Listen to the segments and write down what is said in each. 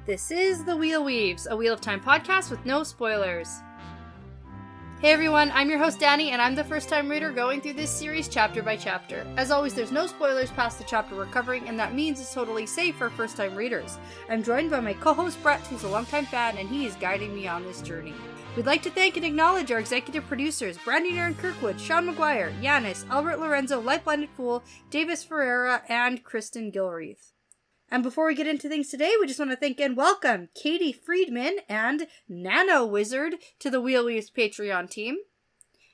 This is The Wheel Weaves, a Wheel of Time podcast with no spoilers. Hey everyone, I'm your host Danny, and I'm the first-time reader going through this series chapter by chapter. As always, there's no spoilers past the chapter we're covering, and that means it's totally safe for first-time readers. I'm joined by my co-host Brett, who's a longtime fan, and he is guiding me on this journey. We'd like to thank and acknowledge our executive producers, Brandy Aaron Kirkwood, Sean McGuire, Yanis, Albert Lorenzo, Light Blinded Fool, Davis Ferreira, and Kristen Gilreath. And before we get into things today, we just want to thank and welcome Katie Friedman and Nano Wizard to the Wheel Weaves Patreon team.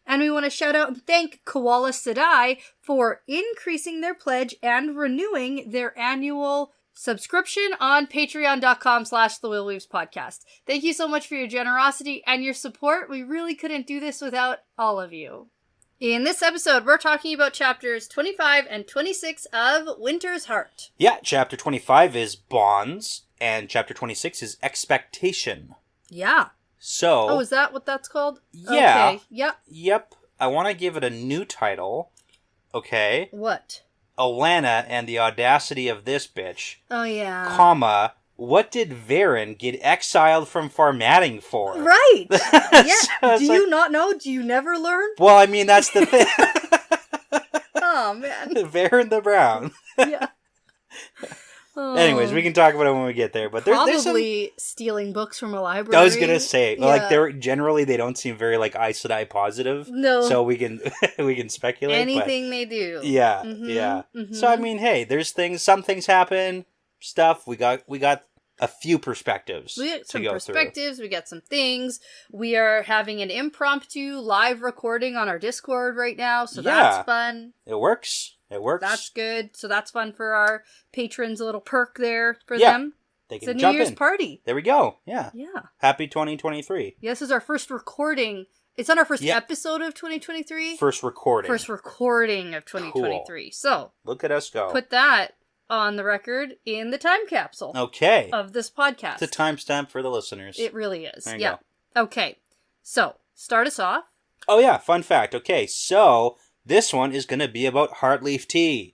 And we want to shout out and thank Koala Sadai for increasing their pledge and renewing their annual subscription on patreon.com/thewheelweavespodcast. Thank you so much for your generosity and your support. We really couldn't do this without all of you. In this episode, we're talking about chapters 25 and 26 of Winter's Heart. Yeah, chapter 25 is Bonds, and chapter 26 is Expectation. Yeah. So... Oh, is that what that's called? Yeah. Okay, yep. Yep. I want to give it a new title. Okay. What? Alana and the audacity of this bitch. Oh, yeah. Comma, what did Varen get exiled from formatting for? Right! Yeah. So Do you not know? Do you never learn? Well, I mean, that's the thing. Oh, man. Varen the Brown. Yeah. Oh. Anyways, we can talk about it when we get there. But there's some... stealing books from a library. I was gonna say, yeah. like, they don't seem very like Aes Sedai positive. No. So we can speculate. Anything they do. Yeah, Mm-hmm. yeah. Mm-hmm. So I mean, hey, some things happen. Stuff we got a few perspectives. We got some to go perspectives. We got some things. We are having an impromptu live recording on our Discord right now, so that's fun. It works. That's good. So that's fun for our patrons. A little perk there for them. They can it's a jump New Year's in. party. There we go. Yeah. Yeah. Happy 2023. Yeah, this is our first recording. It's not our first episode of 2023. First recording. First recording of 2023. Cool. So look at us go. Put that on the record in the time capsule. Okay. Of this podcast. It's a timestamp for the listeners. It really is. There you go. Okay. So, start us off. Oh yeah, fun fact. Okay, so this one is going to be about Heartleaf tea.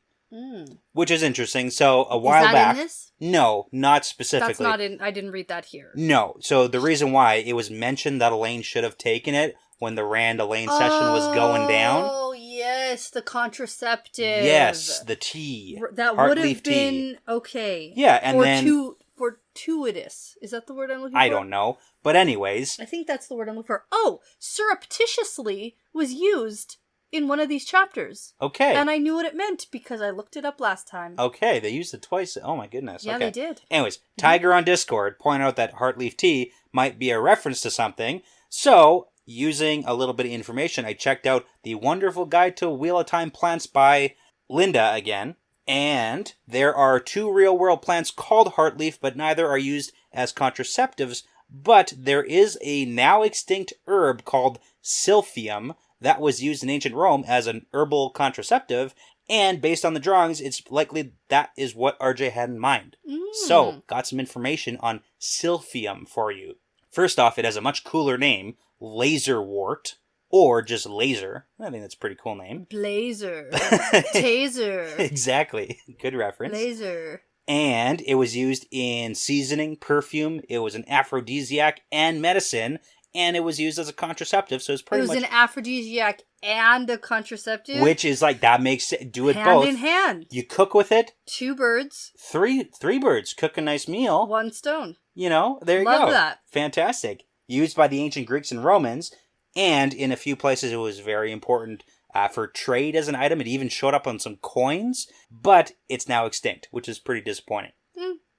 Which is interesting. So, a while back... Is that in this? No, not specifically. That's not in... I didn't read that here. No. So, the reason why it was mentioned that Elaine should have taken it when the Rand-Elaine session was going down. Oh, yes. The contraceptive. Yes, the tea. That would have been... Okay. Yeah, and then... Fortuitous. Is that the word I'm looking for? I don't know. But anyways... I think that's the word I'm looking for. Oh! Surreptitiously was used... in one of these chapters. Okay. And I knew what it meant because I looked it up last time. Okay, they used it twice. Oh my goodness. Yeah, okay. they did. Anyways, Tiger on Discord pointed out that Heartleaf tea might be a reference to something. So, using a little bit of information, I checked out The Wonderful Guide to Wheel of Time Plants by Linda again. And there are 2 real-world plants called Heartleaf, but neither are used as contraceptives. But there is a now extinct herb called Silphium that was used in ancient Rome as an herbal contraceptive, and based on the drawings, it's likely that is what RJ had in mind. So, got some information on Silphium for you. First off, it has a much cooler name, Laserwort, or just Laser. I think that's a pretty cool name. Blazer. Taser. Exactly. Good reference. Laser. And it was used in seasoning, perfume, it was an aphrodisiac, and medicine, and it was used as a contraceptive, so it's pretty much... It was an aphrodisiac and a contraceptive? Which is like, that makes it, do it hand both. Hand in hand. You cook with it. 2 birds. Three birds. Cook a nice meal. 1 stone. You know, there you go. Love that. Fantastic. Used by the ancient Greeks and Romans, and in a few places it was very important for trade as an item. It even showed up on some coins, but it's now extinct, which is pretty disappointing.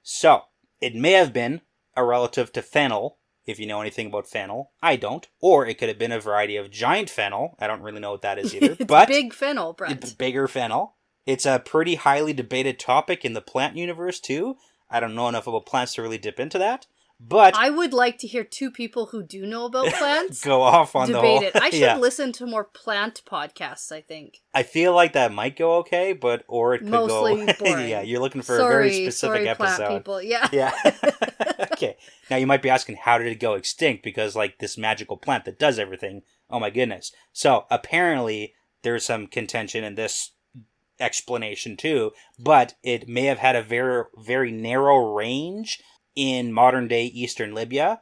So, it may have been a relative to fennel, if you know anything about fennel. I don't. Or it could have been a variety of giant fennel. I don't really know what that is either. It's but big fennel, Brent. It's bigger fennel. It's a pretty highly debated topic in the plant universe, too. I don't know enough about plants to really dip into that. But I would like to hear 2 people who do know about plants go off on debate the whole... it. I should listen to more plant podcasts, I think. I feel like that might go okay, or it could mostly go... boring. Yeah, you're looking for a very specific episode. Plant people. Yeah. Yeah. Okay. Now you might be asking, how did it go extinct? Because, like, this magical plant that does everything. Oh my goodness. So, apparently, there's some contention in this explanation too, but it may have had a very, very narrow range in modern-day eastern Libya.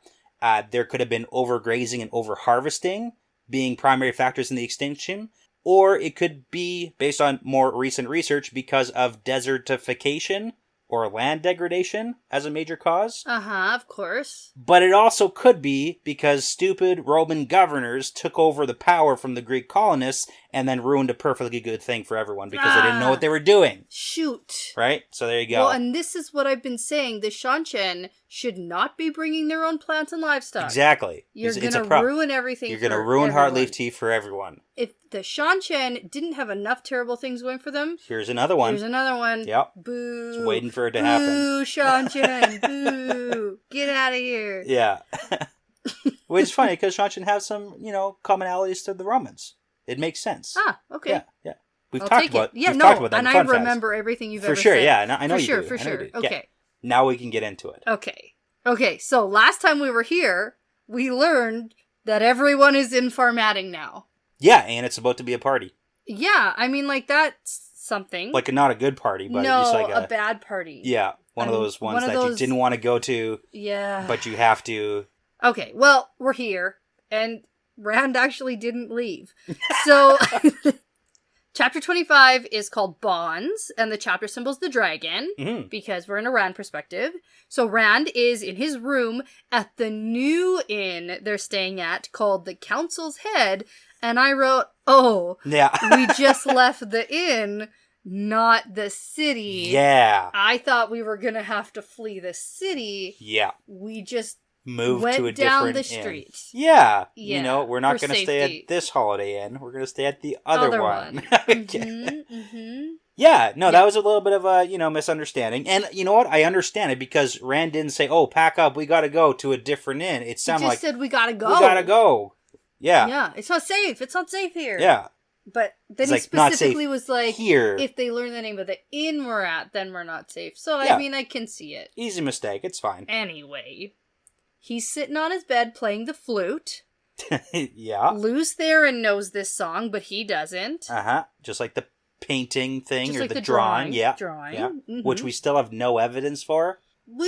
There could have been overgrazing and overharvesting being primary factors in the extinction. Or it could be, based on more recent research, because of desertification or land degradation as a major cause. Of course. But it also could be because stupid Roman governors took over the power from the Greek colonists and then ruined a perfectly good thing for everyone because they didn't know what they were doing. Shoot. Right? So there you go. Well, and this is what I've been saying. The Shanchen should not be bringing their own plants and livestock. Exactly. You're going to ruin everything. You're going to ruin heartleaf tea for everyone. If the Shanchen didn't have enough terrible things going for them... Here's another one. Yep. Boo. Just waiting for it to happen. Boo, Shanchen. Boo. Get out of here. Yeah. Which is funny because Shanchen have some, commonalities to the Romans. It makes sense. Okay. Yeah. We've talked about that. And I remember everything you've ever said. For sure, yeah. I know you do. For sure. Okay. Yeah. Now we can get into it. Okay, so last time we were here, we learned that everyone is in Farmatting now. Yeah, and it's about to be a party. Yeah, I mean, that's something. Not a good party, but no, just like a bad party. Yeah, one of those ones that you didn't want to go to. Yeah. But you have to. Okay, well, we're here, and Rand actually didn't leave. So... Chapter 25 is called Bonds, and the chapter symbol's the dragon, because we're in a Rand perspective. So Rand is in his room at the new inn they're staying at, called the Council's Head, and I wrote, we just left the inn, not the city. Yeah. I thought we were gonna have to flee the city. Yeah. We just... Move went to a down different the inn. street. Yeah. Yeah. We're not going to stay at this Holiday Inn. We're going to stay at the other one. Yeah. No, that was a little bit of a, misunderstanding. And you know what? I understand it because Rand didn't say, pack up. We got to go to a different inn. It sounded like... He just said we got to go. We got to go. Yeah. Yeah. It's not safe. It's not safe here. Yeah. But then he specifically was like, here. If they learn the name of the inn we're at, then we're not safe. So, I mean, I can see it. Easy mistake. It's fine. Anyway... He's sitting on his bed playing the flute. Yeah. Lou's there and knows this song, but he doesn't. Just like the painting thing just or like the drawing. Yeah. Drawing. Yeah. Mm-hmm. Which we still have no evidence for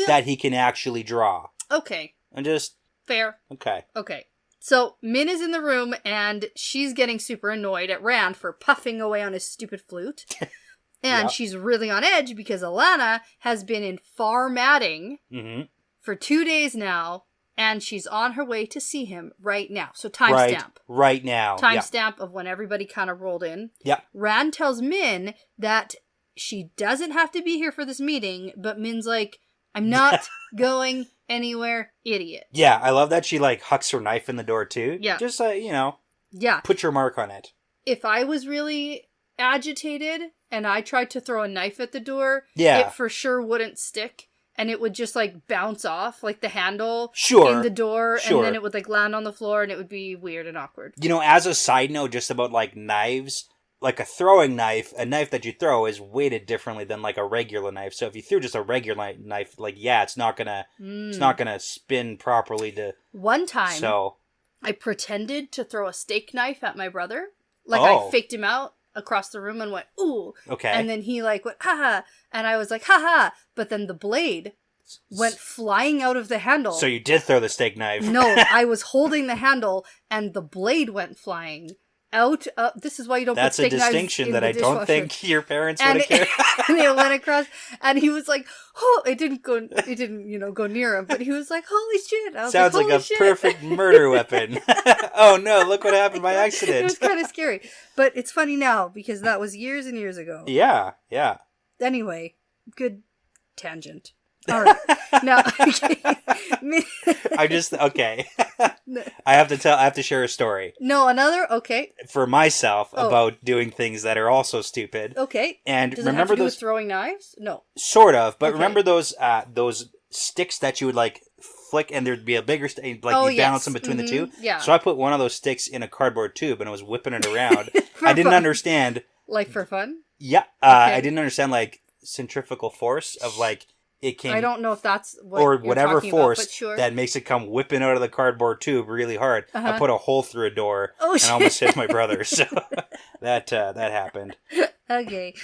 that he can actually draw. Okay. And just... Fair. Okay. So, Min is in the room and she's getting super annoyed at Rand for puffing away on his stupid flute. And she's really on edge because Alana has been in Farmatting. For 2 days now, and she's on her way to see him right now. So timestamp. Right now. Timestamp of when everybody kind of rolled in. Yeah. Rand tells Min that she doesn't have to be here for this meeting, but Min's like, I'm not going anywhere, idiot. Yeah, I love that she hucks her knife in the door too. Yeah. Just, yeah. Put your mark on it. If I was really agitated and I tried to throw a knife at the door, it for sure wouldn't stick. And it would just, bounce off, the handle in the door, and then it would, land on the floor, and it would be weird and awkward. As a side note, just about, knives, a throwing knife, a knife that you throw is weighted differently than, a regular knife. So if you threw just a regular knife, it's not gonna spin properly to... One time, so I pretended to throw a steak knife at my brother. I faked him out across the room and went, ooh. Okay. And then he went, ha-ha. And I was like, ha-ha. But then the blade went flying out of the handle. So you did throw the steak knife. No, I was holding the handle and the blade went flying out. This is why you don't put steak knives in the dishwasher. That's a distinction that I don't think your parents would have cared. And it went across and he was like, oh, it didn't go near him, but he was like, holy shit. I was Sounds like a perfect murder weapon. Oh no, look what happened by accident. It was kind of scary. But it's funny now because that was years and years ago. Yeah. Anyway, good tangent. All right. Now, okay. I have to share a story. No, another? Okay. For myself about doing things that are also stupid. Okay. And does it have to do with throwing knives? No. Sort of, but remember those sticks that you would flick and there'd be a bigger stick, you balance them between the two? Yeah. So I put one of those sticks in a cardboard tube and I was whipping it around. I didn't understand. For fun? Yeah. Okay. I didn't understand centrifugal force of it came. I don't know if that's what or you're whatever force about, but sure. that makes it come whipping out of the cardboard tube really hard. I put a hole through a door and I almost hit my brother. So that happened. Okay.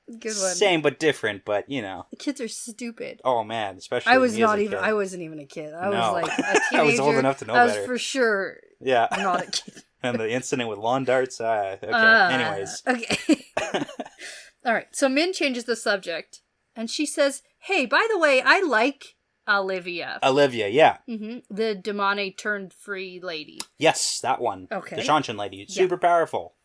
Good one. Same but different, but you know. The kids are stupid. Oh man, especially I was me as not a even. kid. I wasn't even a kid. I No. was like a teenager. I was old enough to know I was better. for sure Yeah. not a kid. And the incident with lawn darts. Okay. Anyways. Okay. All right. So Min changes the subject, and she says, "Hey, by the way, I like Olivia." Olivia, yeah. The demone turned free lady. Yes, that one. Okay. The Shanshan lady. Super powerful.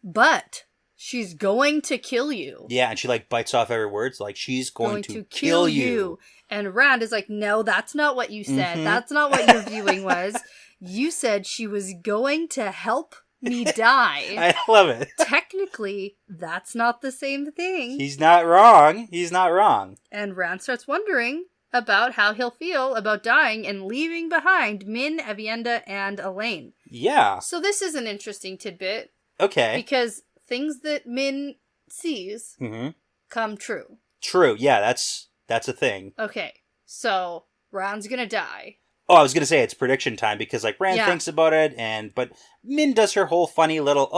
But she's going to kill you. Yeah, and she like bites off every word. So, like, she's going to kill you. And Rand is like, no, that's not what you said. That's not what your viewing was. You said she was going to help me die. I love it. Technically, that's not the same thing. He's not wrong. He's not wrong. And Rand starts wondering about how he'll feel about dying and leaving behind Min, Avienda, and Elaine. Yeah. So this is an interesting tidbit. Okay. Because things that Min sees come true. True. Yeah, that's a thing. Okay. So Rand's gonna die. Oh, I was gonna say it's prediction time because like Rand thinks about it, but Min does her whole funny little,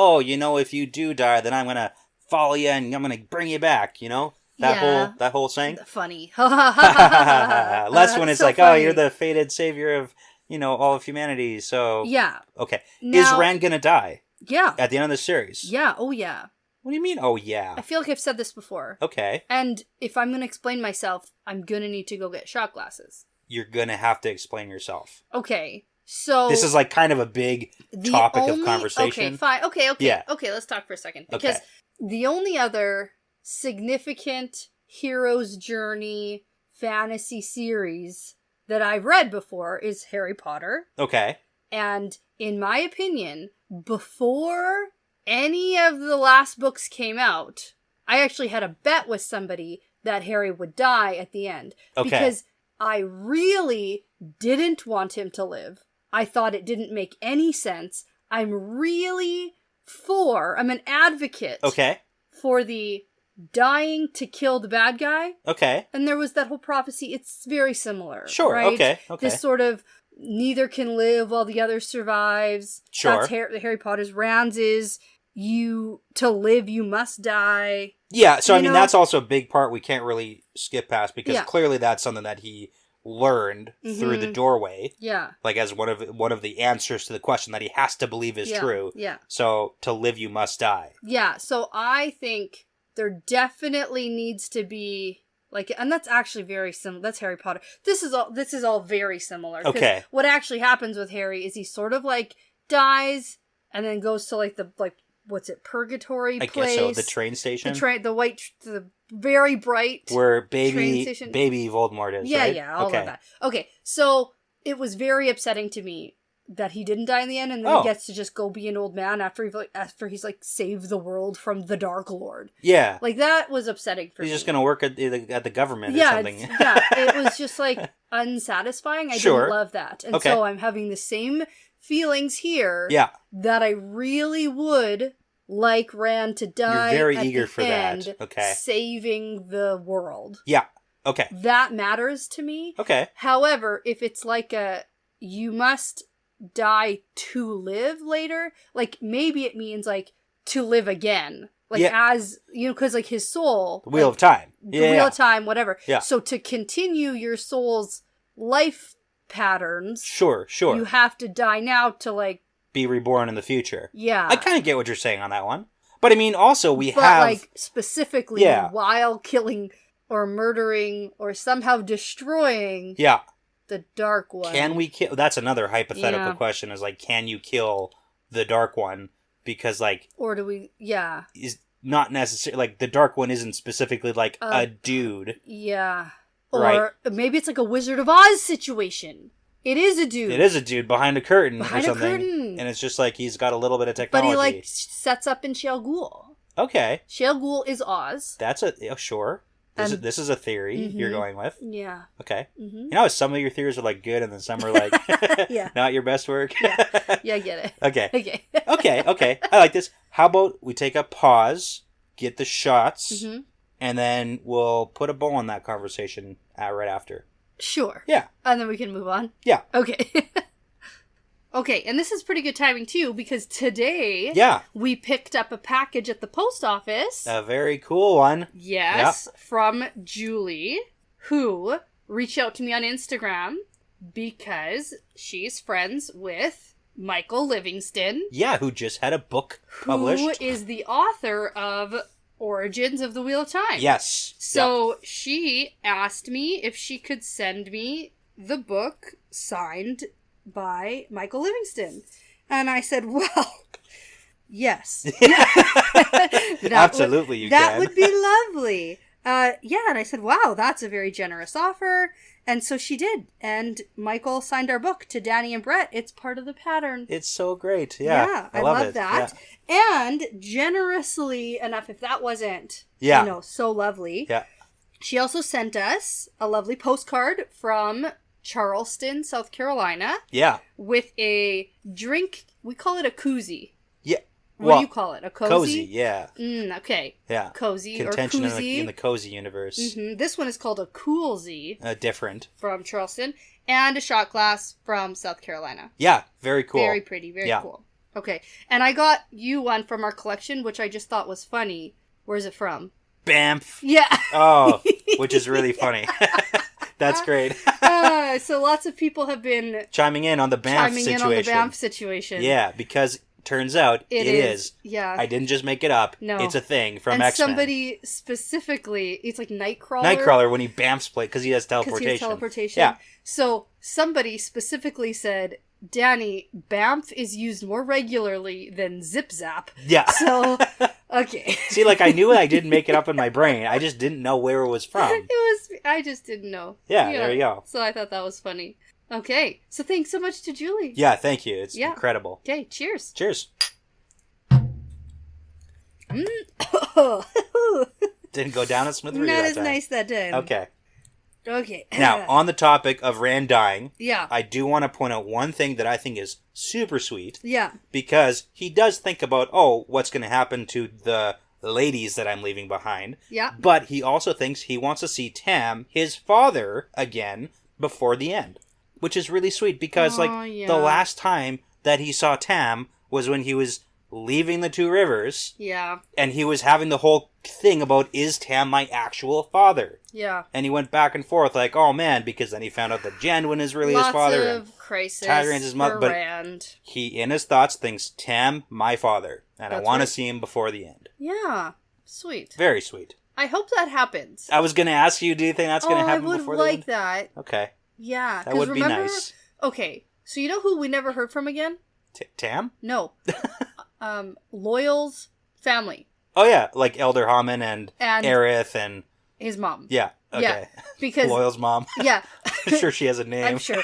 if you do die, then I'm gonna follow you and I'm gonna bring you back. You know that whole saying. Funny. Less when it's so like, funny. oh, you're the fated savior of all of humanity. So yeah. Okay. Now, is Rand gonna die? Yeah. At the end of the series. Yeah. Oh yeah. What do you mean? Oh yeah. I feel like I've said this before. Okay. And if I'm gonna explain myself, I'm gonna need to go get shot glasses. You're gonna have to explain yourself. Okay. So this is like kind of a big topic of conversation. Okay, fine. Okay. Yeah. Okay, let's talk for a second. Because the only other significant hero's journey fantasy series that I've read before is Harry Potter. Okay. And in my opinion, before any of the last books came out, I actually had a bet with somebody that Harry would die at the end. Okay. Because I really didn't want him to live. I thought it didn't make any sense. I'm an advocate for the dying to kill the bad guy. Okay. And there was that whole prophecy. It's very similar. Sure. Right? Okay. This sort of neither can live while the other survives. Sure. That's Harry Potter's. Rand's is to live, you must die. Yeah. So, that's also a big part we can't really skip past because clearly that's something that he learned through the doorway. Yeah. Like as one of the answers to the question that he has to believe is true. Yeah. So to live you must die. Yeah. So I think there definitely needs to be and that's actually very similar. That's Harry Potter. This is all very similar. Okay. What actually happens with Harry is he sort of dies and then goes to what's it, purgatory place? I guess so. The train station. The very bright where train station. baby Voldemort is. Yeah, right? yeah, all of that. Okay, so it was very upsetting to me that he didn't die in the end, and then he gets to just go be an old man after he's saved the world from the Dark Lord. Yeah, that was upsetting for me. He's just gonna work at the government or something. It was just unsatisfying. I didn't love that, and so I'm having the same feelings here. Yeah, that I really would like Rand to die. You're very at eager the for end, that. Okay, saving the world. Yeah. Okay. That matters to me. Okay. However, if it's you must die to live later, maybe it means to live again. As, because his soul. The Wheel of Time. The Wheel of Time, whatever. Yeah. So to continue your soul's life patterns. Sure. You have to die now to be reborn in the future. Yeah. I kind of get what you're saying on that one. But also we have. Specifically while killing or murdering or somehow destroying. Yeah. The Dark One. Can we kill? That's another hypothetical question is can you kill the Dark One? Because or do we, is not necessarily, the Dark One isn't specifically a dude. Yeah. Or maybe it's a Wizard of Oz situation. It is a dude. It is a dude behind a curtain or something. And it's just he's got a little bit of technology. But he sets up in Shale Ghul. Okay. Shale Ghul is Oz. That's sure. This is a theory you're going with. Yeah. Okay. Mm-hmm. Some of your theories are good and then some are not your best work. Yeah, I get it. Okay. Okay. I like this. How about we take a pause, get the shots, and then we'll put a bow on that conversation right after. Sure. Yeah. And then we can move on? Yeah. Okay. Okay, and this is pretty good timing, too, because today we picked up a package at the post office. A very cool one. Yes, from Julie, who reached out to me on Instagram because she's friends with Michael Livingston. Yeah, who just had a book published. Who is the author of Origins of the Wheel of Time. Yes. So she asked me if she could send me the book signed by Michael Livingston. And I said, well, yes. Absolutely, you can. That would be lovely. And I said, wow, that's a very generous offer. And so she did. And Michael signed our book to Danny and Brett. It's part of the pattern. It's so great. Yeah, I love that. Yeah. And generously enough, if that wasn't, so lovely. Yeah. She also sent us a lovely postcard from Charleston, South Carolina. Yeah. With a drink. We call it a koozie. Yeah. What do you call it? A cozy? Cozy, yeah. Okay. Yeah. Cozy Contention or koozie. in the cozy universe. Mm-hmm. This one is called a coolzy. Different. From Charleston. And a shot glass from South Carolina. Yeah, very cool. Very pretty, very cool. Okay. And I got you one from our collection, which I just thought was funny. Where's it from? Banff. Yeah. Oh, which is really funny. That's great. So lots of people have been chiming in on the Banff situation. Yeah, because turns out it is. Yeah. I didn't just make it up. No. It's a thing from and X-Men. Somebody specifically, it's like Nightcrawler. Nightcrawler when he Banff's play because he has teleportation. Yeah. So somebody specifically said, Danny, Banff is used more regularly than Zip Zap. Yeah. So, okay. See, like, I knew I didn't make it up in my brain. I just didn't know where it was from. I just didn't know. Yeah, there you go. So I thought that was funny. Okay. So thanks so much to Julie. Yeah, thank you. It's incredible. Okay, cheers. Cheers. Didn't go down as smooth for you that time. Not as nice that time. Okay. Now, on the topic of Rand dying, yeah, I do want to point out one thing that I think is super sweet. Yeah. Because he does think about, what's going to happen to the ladies that I'm leaving behind. Yeah. But he also thinks he wants to see Tam, his father, again before the end. Which is really sweet because, the last time that he saw Tam was when he was leaving the Two Rivers. Yeah. And he was having the whole thing about, is Tam my actual father? Yeah. And he went back and forth like, oh man, because then he found out that Janwin is really his father. Lots of crisis Tigrant's his mother. But Rand. he, in his thoughts, thinks, Tam, my father. And I want to see him before the end. Yeah. Sweet. Very sweet. I hope that happens. I was going to ask you, do you think that's going to happen before the end? I would like that. Okay. Yeah. That would be nice. Okay. So you know who we never heard from again? Tam? No. Loyal's family. Oh, yeah. Like Elder Hammond and Aerith and... his mom. Yeah. Okay. Yeah, because... Loyal's mom. Yeah. I'm sure she has a name. I'm sure.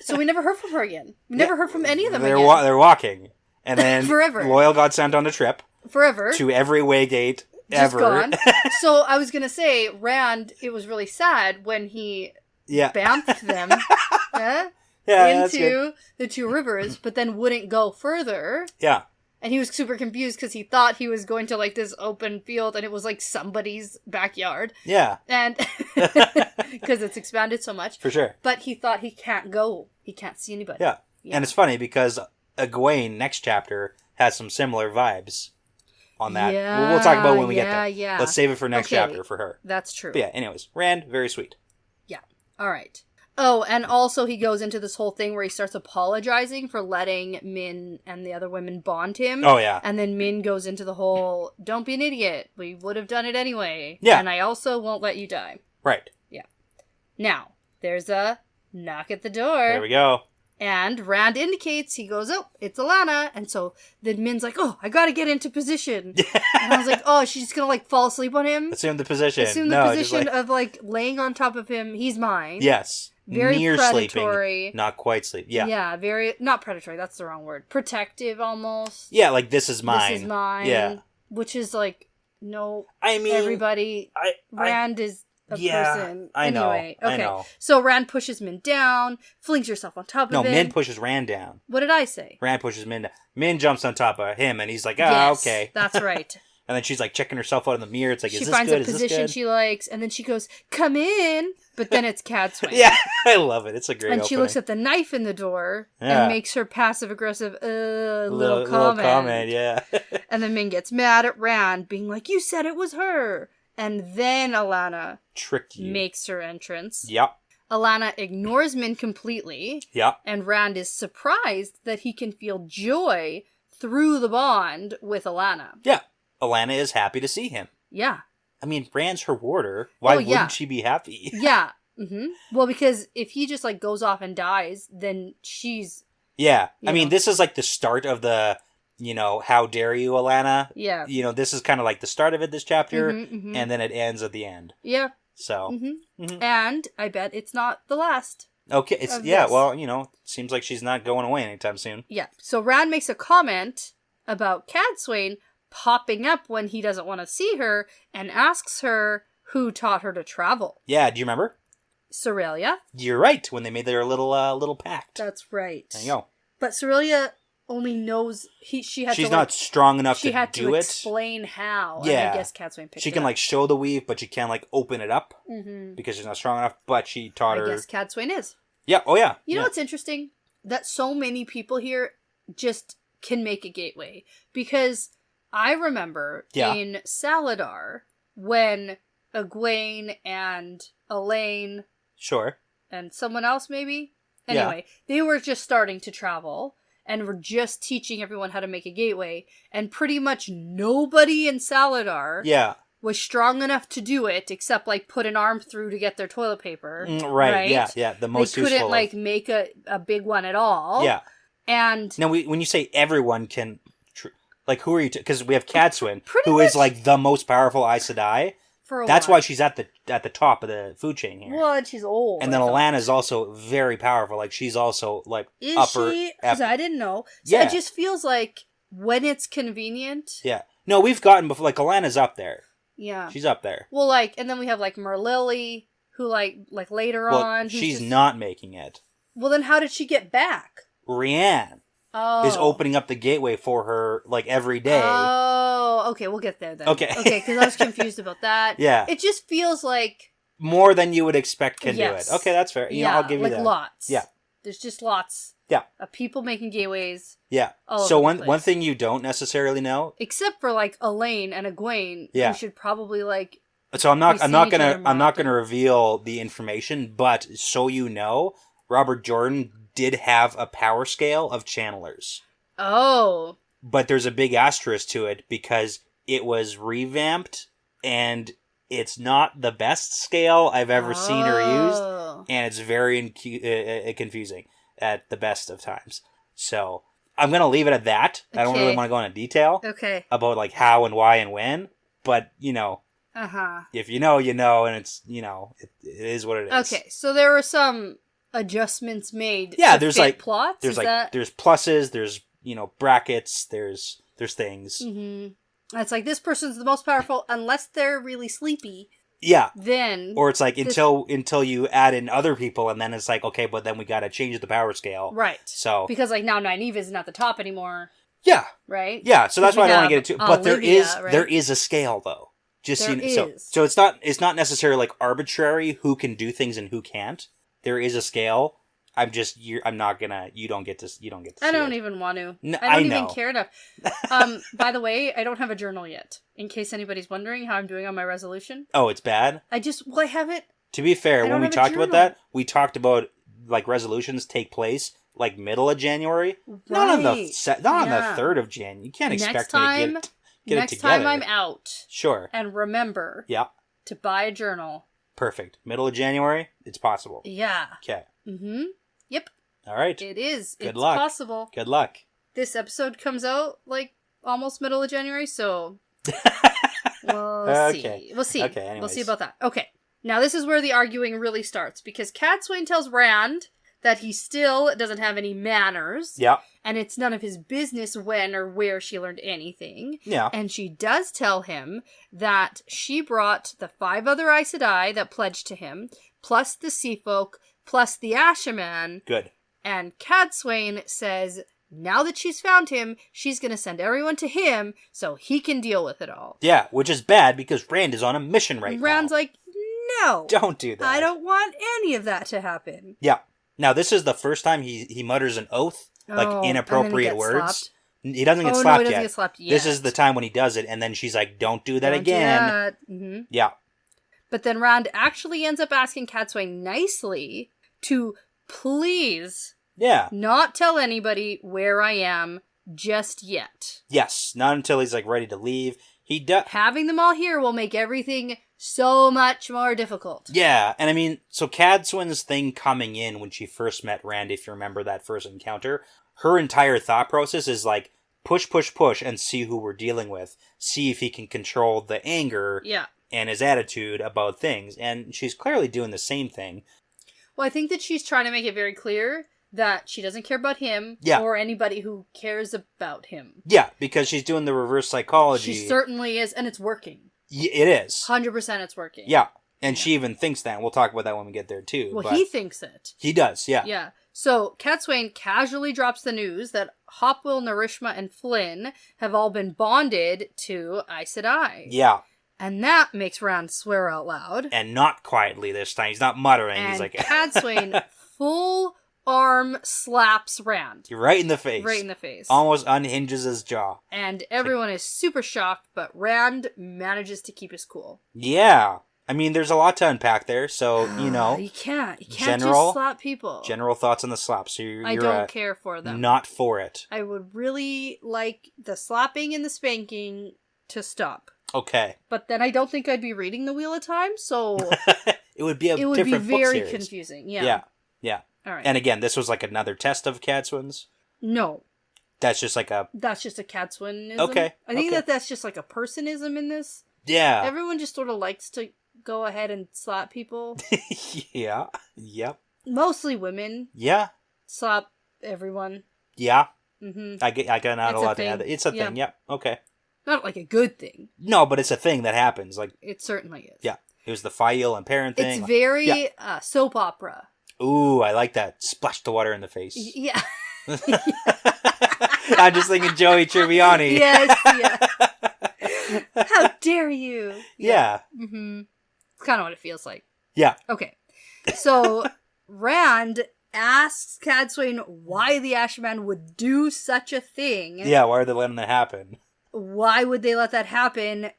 So we never heard from her again. We never heard from any of them again. They're walking. And then Forever. Loyal got sent on a trip. Forever. To every Waygate ever. Just gone. So I was going to say, Rand, it was really sad when he bamfed them into the Two Rivers, but then wouldn't go further. Yeah. And he was super confused because he thought he was going to like this open field and it was like somebody's backyard. Yeah. And because it's expanded so much. For sure. But he thought he can't go. He can't see anybody. Yeah. And it's funny because Egwene next chapter has some similar vibes on that. Yeah, we'll talk about when we get there. Yeah. Let's save it for next chapter for her. That's true. But yeah, anyways. Rand, very sweet. Yeah. All right. Oh, and also he goes into this whole thing where he starts apologizing for letting Min and the other women bond him. Oh, yeah. And then Min goes into the whole, don't be an idiot. We would have done it anyway. Yeah. And I also won't let you die. Right. Yeah. Now, there's a knock at the door. There we go. And Rand indicates, he goes, oh, it's Alana. And so then Min's like, oh, I gotta get into position. And I was like, oh, she's just gonna like fall asleep on him? Assume the position. Assume the position of like laying on top of him. He's mine. Yes. Very near predatory. Sleeping, not quite sleep. Yeah. Yeah, very, not predatory, that's the wrong word. Protective almost. Yeah, like this is mine. This is mine. Yeah. Which is like, no, I mean, everybody, Rand is a person. I know. Anyway, okay. I know. So Rand pushes Min down, flings herself on top of him. No, Min pushes Rand down. What did I say? Rand pushes Min down. Min jumps on top of him and he's like, yes, okay. That's right. And then she's like checking herself out in the mirror. It's like, is She this finds good? a position she likes, and then she goes, "Come in," but then it's Cadswain. Yeah, I love it. It's a great And opening. she looks at the knife in the door Yeah. and makes her passive-aggressive, little comment. Little comment, yeah. And then Min gets mad at Rand, being like, "You said it was her." And then Alana Tricked you. makes her entrance. Yep. Alana ignores Min completely. Yep. And Rand is surprised that he can feel joy through the bond with Alana. Yeah. Alana is happy to see him. Yeah. I mean, Rand's her warder. Why wouldn't she be happy? Yeah. Mm-hmm. Well, because if he just, like, goes off and dies, then she's... Yeah. I mean, know. this is like the start of the, how dare you, Alana? Yeah. This is kind of like the start of it, this chapter, Mm-hmm. and then it ends at the end. Yeah. So. Mm-hmm. Mhm. And I bet it's not the last. Okay. Of Yeah, this. well, seems like she's not going away anytime soon. Yeah. So Rand makes a comment about Cadswain popping up when he doesn't want to see her and asks her who taught her to travel. Yeah, do you remember? Cerelia. You're right, when they made their little pact. That's right. There you go. But Cerelia only knows she had She's to, not strong enough she to had do to it. explain how. Yeah. And I guess Cadswain picked She it can up. show the weave, but she can't open it up Mm-hmm. because she's not strong enough. But she taught I her. guess Cadswain is. Yeah. Oh yeah. You know yeah. what's interesting? That so many people here just can make a gateway. Because I remember in Saladar when Egwene and Elaine Sure. and someone else maybe? Anyway, they were just starting to travel and were just teaching everyone how to make a gateway. And pretty much nobody in Saladar Yeah. was strong enough to do it except put an arm through to get their toilet paper. Right. Yeah. Yeah. The most they couldn't useful. make a big one at all. Yeah. And Now, when you say everyone can, who are you? Because we have Cadswain, Pretty who is much- the most powerful Aes Sedai. for a That's while. why she's at the top of the food chain here. Well, and she's old. And then Alana is also very powerful. She's also Is upper. she? Because I didn't know. So Yeah. it just feels like when it's convenient. Yeah. No, we've gotten before. Alana's up there. Yeah. She's up there. Well, and then we have Merlily, who later Well, on. who's she's just- not making it. Well, then how did she get back? Rianne Oh. is opening up the gateway for her every day. Oh, okay. We'll get there then. Okay. Okay, because I was confused about that. Yeah. It just feels like. More than you would expect can Yes. do it. Okay, that's fair. I'll give you that. Lots. Yeah. There's just lots. Yeah. Of people making gateways. Yeah. all So over the one place. thing you don't necessarily know. Except for Elaine and Egwene, Yeah. who should probably So I'm We not see I'm not each other gonna more I'm not often. gonna reveal the information, but so you know, Robert Jordan did have a power scale of channelers. Oh. But there's a big asterisk to it because it was revamped and it's not the best scale I've ever seen or used, Oh. and it's very confusing at the best of times. So I'm gonna leave it at that. I don't really Okay. want to go into detail Okay. about how and why and when, but Uh-huh. if you know, and it's it is what it is. Okay, so there were some adjustments made. Yeah, to there's fit plots. There's Is that... there's pluses, there's brackets, there's things. Mm-hmm. It's this person's the most powerful unless they're really sleepy. Yeah. Then. Or it's until you add in other people, and then it's okay, but then we gotta change the power scale. Right. So Because now Nynaeve isn't at the top anymore. yeah, Right. yeah. So that's why I we don't want to have get into. But Olivia, right? there is a scale though. Just There is. So it's not necessarily arbitrary who can do things and who can't. There is a scale. I'm not gonna. You don't get to. I don't see it. even want to. No, I don't I even know. care enough. By the way, I don't have a journal yet. In case anybody's wondering how I'm doing on my resolution. Oh, it's bad. I have it. To be fair, I when don't we have a talked about journal. that, we talked about resolutions take place middle of January, not on the Right. not on Yeah. the 3rd of Jan. You can't Next expect time- me to get it Next together. time I'm out Sure. and remember Yeah. to buy a journal. Perfect. Middle of January, it's possible. Yeah. Okay. Mm-hmm. Yep. All right. It is. Good It's luck. possible. Good luck. This episode comes out almost middle of January, so we'll Okay. see. We'll see. Okay, We'll anyways. see about that. Okay. Now this is where the arguing really starts because Cadswain tells Rand that he still doesn't have any manners. Yeah. And it's none of his business when or where she learned anything. Yeah. And she does tell him that she brought the 5 other Aes Sedai that pledged to him, plus the Sea Folk, plus the Ashaman. Good. And Cadswain says now that she's found him, she's going to send everyone to him so he can deal with it all. Yeah, which is bad because Rand is on a mission right now. Rand's like, no. Don't do that. I don't want any of that to happen. Yeah. Now, this is the first time he mutters an oath, like inappropriate words. Slapped. He doesn't get slapped no, he doesn't yet. get slapped yet. This is the time when he does it, and then she's like, don't do that Don't again. Do that. Mm-hmm. Yeah. But then Rand actually ends up asking Cadsuane nicely to please not tell anybody where I am just yet. Yes, not until he's like ready to leave. Having them all here will make everything so much more difficult. Yeah, and I mean, so Cadsuane's thing coming in when she first met Rand, if you remember that first encounter, her entire thought process is like, push, push, push, and see who we're dealing with. See if he can control the anger and his attitude about things. And she's clearly doing the same thing. Well, I think that she's trying to make it very clear that she doesn't care about him or anybody who cares about him. Yeah, because she's doing the reverse psychology. She certainly is, and it's working. It is. 100% it's working. Yeah, and she even thinks that. We'll talk about that when we get there, too. Well, he thinks it. He does, yeah. Yeah. So, Cadsuane casually drops the news that Hopwill, Narishma, and Flynn have all been bonded to Aes Sedai. Yeah. And that makes Rand swear out loud. And not quietly this time. He's not muttering. And he's like... Cadsuane full arm slaps Rand. Right in the face. Right in the face. Almost unhinges his jaw. And everyone is super shocked, but Rand manages to keep his cool. Yeah. I mean, there's a lot to unpack there, so, you know. You can't just slap people. General thoughts on the slap, so you're I don't care for them. Not for it. I would really like the slapping and the spanking to stop. Okay. But then I don't think I'd be reading the Wheel of Time, so... it would be It would be very confusing, Yeah. All right. And again, this was like another test of Cadsuane's? No. That's just like a... That's just a Cadsuaneism. Okay. I think that's just like a personism in this. Yeah. Everyone just sort of likes to go ahead and slap people. Yeah. Yep. Mostly women. Yeah. Slap everyone. Yeah. Mm-hmm. I got not a lot to add. It's a thing. Yep. Okay. Not like a good thing. No, but it's a thing that happens. Like it certainly is. Yeah. It was the Fael and Perrin thing. It's very soap opera. Ooh, I like that. Splash the water in the face. Yeah. I'm just thinking Joey Tribbiani. Yes, yeah. How dare you? Yeah. Mm-hmm. It's kind of what it feels like. Yeah. Okay. So, Rand asks Cadsuane why the Ashman would do such a thing. Yeah, why are they letting that happen? Why would they let that happen?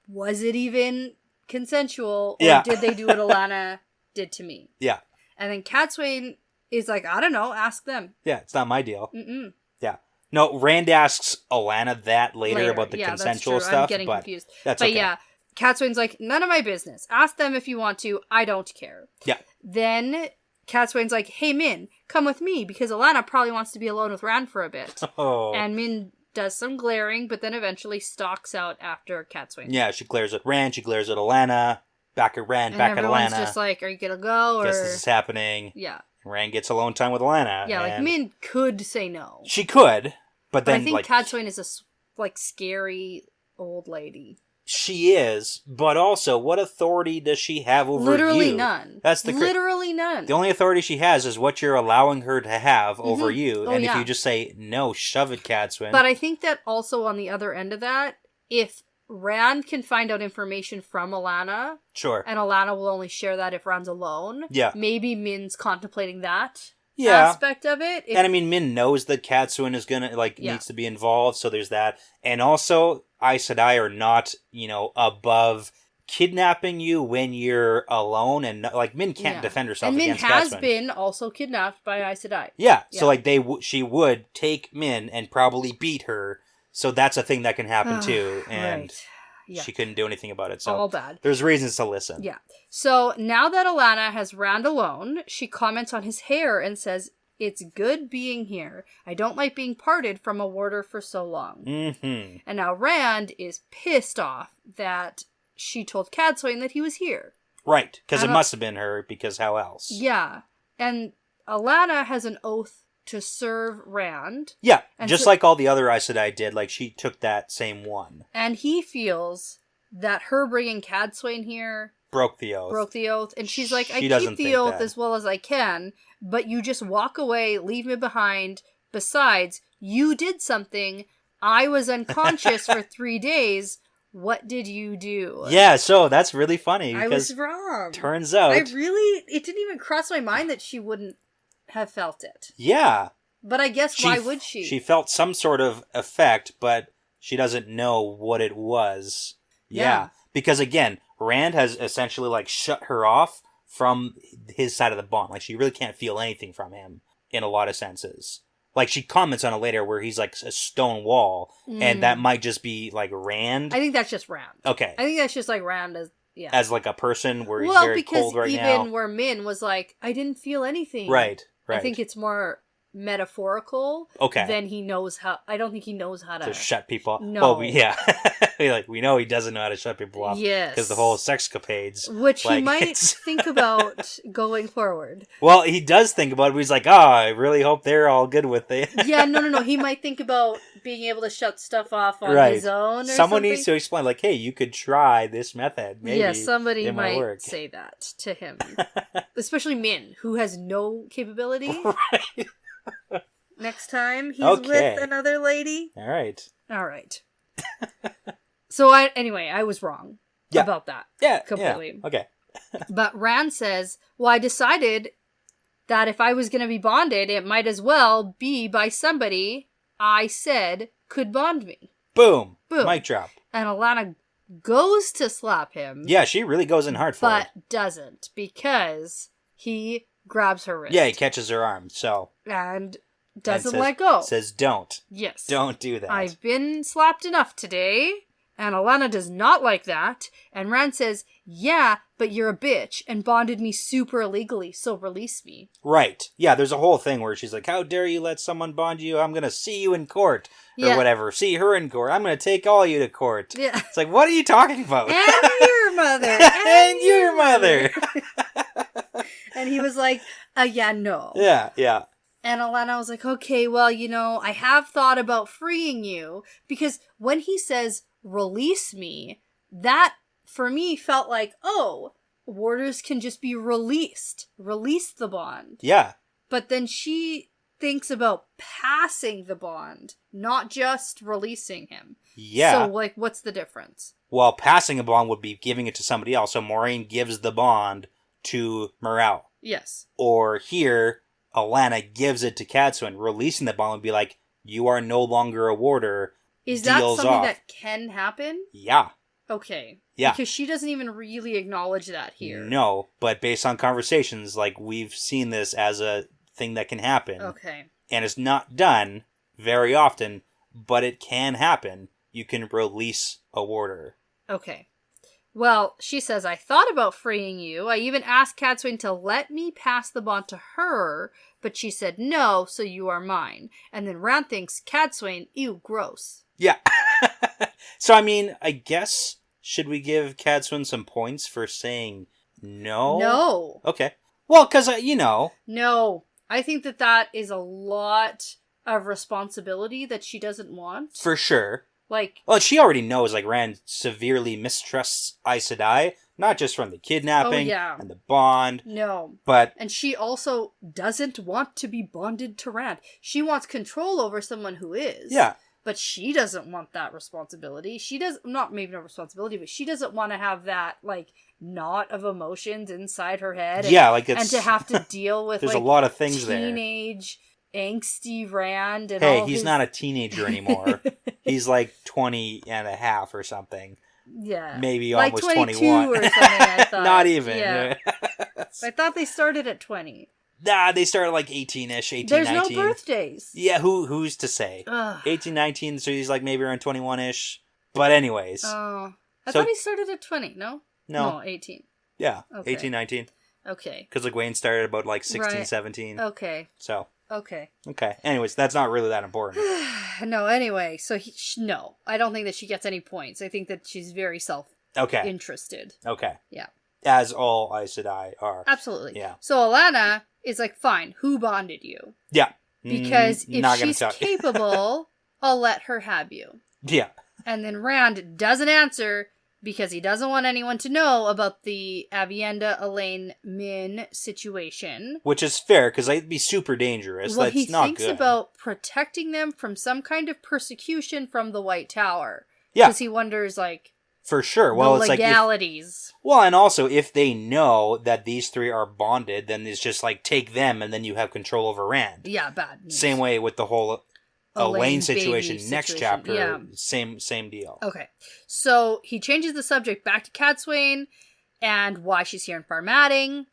Was it even consensual? Or did they do what Alana did to me? Yeah. And then Cadsuane is like, I don't know, ask them. Yeah, it's not my deal. Mm-mm. Yeah. No, Rand asks Alana that later about the consensual stuff. I'm getting confused. That's but okay. yeah, Cadsuane's like, none of my business. Ask them if you want to. I don't care. Yeah. Then Cadsuane's like, hey, Min, come with me, because Alana probably wants to be alone with Rand for a bit. Oh. And Min does some glaring, but then eventually stalks out after Cadsuane. Yeah, she glares at Rand, she glares at Alana, back at Rand, and back at Alana. Everyone's just like, are you gonna go? Or... Guess this is happening. Yeah. Rand gets alone time with Alana. Yeah, like Min could say no. She could, but then I think Cadsuane is a scary old lady. She is, but also, what authority does she have over Literally you? none. That's Literally none. The only authority she has is what you're allowing her to have over you. Oh, and if you just say, no, shove it, Cadsuane. But I think that also on the other end of that, if Rand can find out information from Alana, sure, and Alana will only share that if Rand's alone, maybe Min's contemplating that aspect of it. And I mean, Min knows that Cadsuane is gonna, needs to be involved, so there's that. And also, Aes Sedai are not, above kidnapping you when you're alone, and, Min can't defend herself against Cadsuane. And Min has been also kidnapped by Aes Sedai. Yeah, so, she would take Min and probably beat her, so that's a thing that can happen, too, and she couldn't do anything about it, so all bad. There's reasons to listen. Yeah. So, now that Alana has Rand alone, she comments on his hair and says, it's good being here. I don't like being parted from a warder for so long. Mm-hmm. And now Rand is pissed off that she told Cadsuane that he was here. Right, because it must have been her, because how else? Yeah. And Alana has an oath to serve Rand. Yeah, and just like all the other Aes Sedai did, she took that same one. And he feels that her bringing Cadsuane here... Broke the oath. And she's like, I keep the oath as well as I can, but you just walk away, leave me behind, Besides, you did something. I was unconscious for 3 days. What did you do? Yeah, so that's really funny. I was wrong. Turns out... it didn't even cross my mind that she wouldn't have felt it. Yeah. But I guess why would she? She felt some sort of effect, but she doesn't know what it was. Yeah. Because again, Rand has essentially like shut her off from his side of the bond. Like she really can't feel anything from him in a lot of senses. Like, she comments on it later where he's, like, a stone wall, and that might just be, like, Rand. I think that's just Rand. Okay. I think that's just, like, Rand as, as, like, a person where he's very cold right now. Well, because even where Min was like, I didn't feel anything. Right. I think it's more metaphorical than he knows how... I don't think he knows how to shut people off. No. Well, we know he doesn't know how to shut people off. Yes. Because the whole sexcapades. Which he might think about going forward. Well, he does think about it, but he's like, I really hope they're all good with it. Yeah, no. He might think about being able to shut stuff off on his own or Someone something. needs to explain, like, hey, you could try this method. Maybe yeah, somebody might work. say that to him. Especially Min, who has no capability. Right. Next time he's with another lady. All right. So I was wrong about that. Yeah. Completely. Yeah. Okay. But Rand says, well, I decided that if I was going to be bonded, it might as well be by somebody I said could bond me. Boom. Mic drop. And Alana goes to slap him. Yeah, she really goes in hard for it. But doesn't, because he grabs her wrist. Yeah, he catches her arm, and doesn't let go. Says don't. Yes. Don't do that. I've been slapped enough today, and Alana does not like that. And Rand says, yeah, but you're a bitch and bonded me super illegally, so release me. Right. Yeah, there's a whole thing where she's like, how dare you let someone bond you? I'm going to see you in court. Or whatever. See her in court. I'm going to take all you to court. Yeah. It's like, what are you talking about? And your mother. and your mother. And he was like, yeah, no. Yeah. And Alana was like, okay, well, I have thought about freeing you. Because when he says, release me, that, for me, felt like, warders can just be released. Release the bond. Yeah. But then she thinks about passing the bond, not just releasing him. Yeah. So, what's the difference? Well, passing a bond would be giving it to somebody else. So Moiraine gives the bond to Morale. Yes. Or here, Alana gives it to Cadsuane. Releasing the bond would be like, you are no longer a warder. Is that something that can happen? Yeah. Okay. Yeah. Because she doesn't even really acknowledge that here. No, but based on conversations, we've seen this as a thing that can happen. Okay. And it's not done very often, but it can happen. You can release a warder. Okay. Well, she says, I thought about freeing you. I even asked Cadsuane to let me pass the bond to her, but she said no, so you are mine. And then Rand thinks, Cadsuane, ew, gross. Yeah. So, I guess, should we give Cadsuane some points for saying no? No. Okay. Well, because, No. I think that is a lot of responsibility that she doesn't want. For sure. Well, she already knows, Rand severely mistrusts Aes Sedai, not just from the kidnapping and the bond. No. But... And she also doesn't want to be bonded to Rand. She wants control over someone who is. Yeah. But she doesn't want that responsibility. She does, not maybe no responsibility, but she doesn't want to have that, knot of emotions inside her head. And, and to have to deal with, there's a lot of things teenage, angsty Rand. And hey, he's not a teenager anymore. He's 20 and a half or something. Yeah. Maybe almost 22 21. or something, I thought. Not even. Yeah. I thought they started at 20. Nah, they started 18-ish, 18, There's 19. no birthdays. Yeah, who's to say? 18, 19, so he's maybe around 21-ish. But anyways. Oh. I thought he started at 20, no? No, 18. Yeah, okay. 18, 19. Okay. Because Wayne started about 16, 17. Okay. So. Okay. Anyways, that's not really that important. No, anyway, so no. I don't think that she gets any points. I think that she's very self-interested. Okay. Yeah. As all Aes Sedai are. Absolutely. Yeah. So Alana is fine, who bonded you? Yeah. Because if she's capable, I'll let her have you. Yeah. And then Rand doesn't answer, because he doesn't want anyone to know about the Avienda, Elaine, Min situation. Which is fair, because that'd be super dangerous. Well, That's he not thinks good. about protecting them from some kind of persecution from the White Tower. Yeah. Because he wonders, like, For sure. Well, the it's legalities. well, and also, if they know that these three are bonded, then it's just like, take them, and then you have control over Rand. Yeah, bad news. Same way with the whole Elaine baby situation next chapter. Yeah. Same deal. Okay. So he changes the subject back to Cadsuane and why she's here in Farmatting.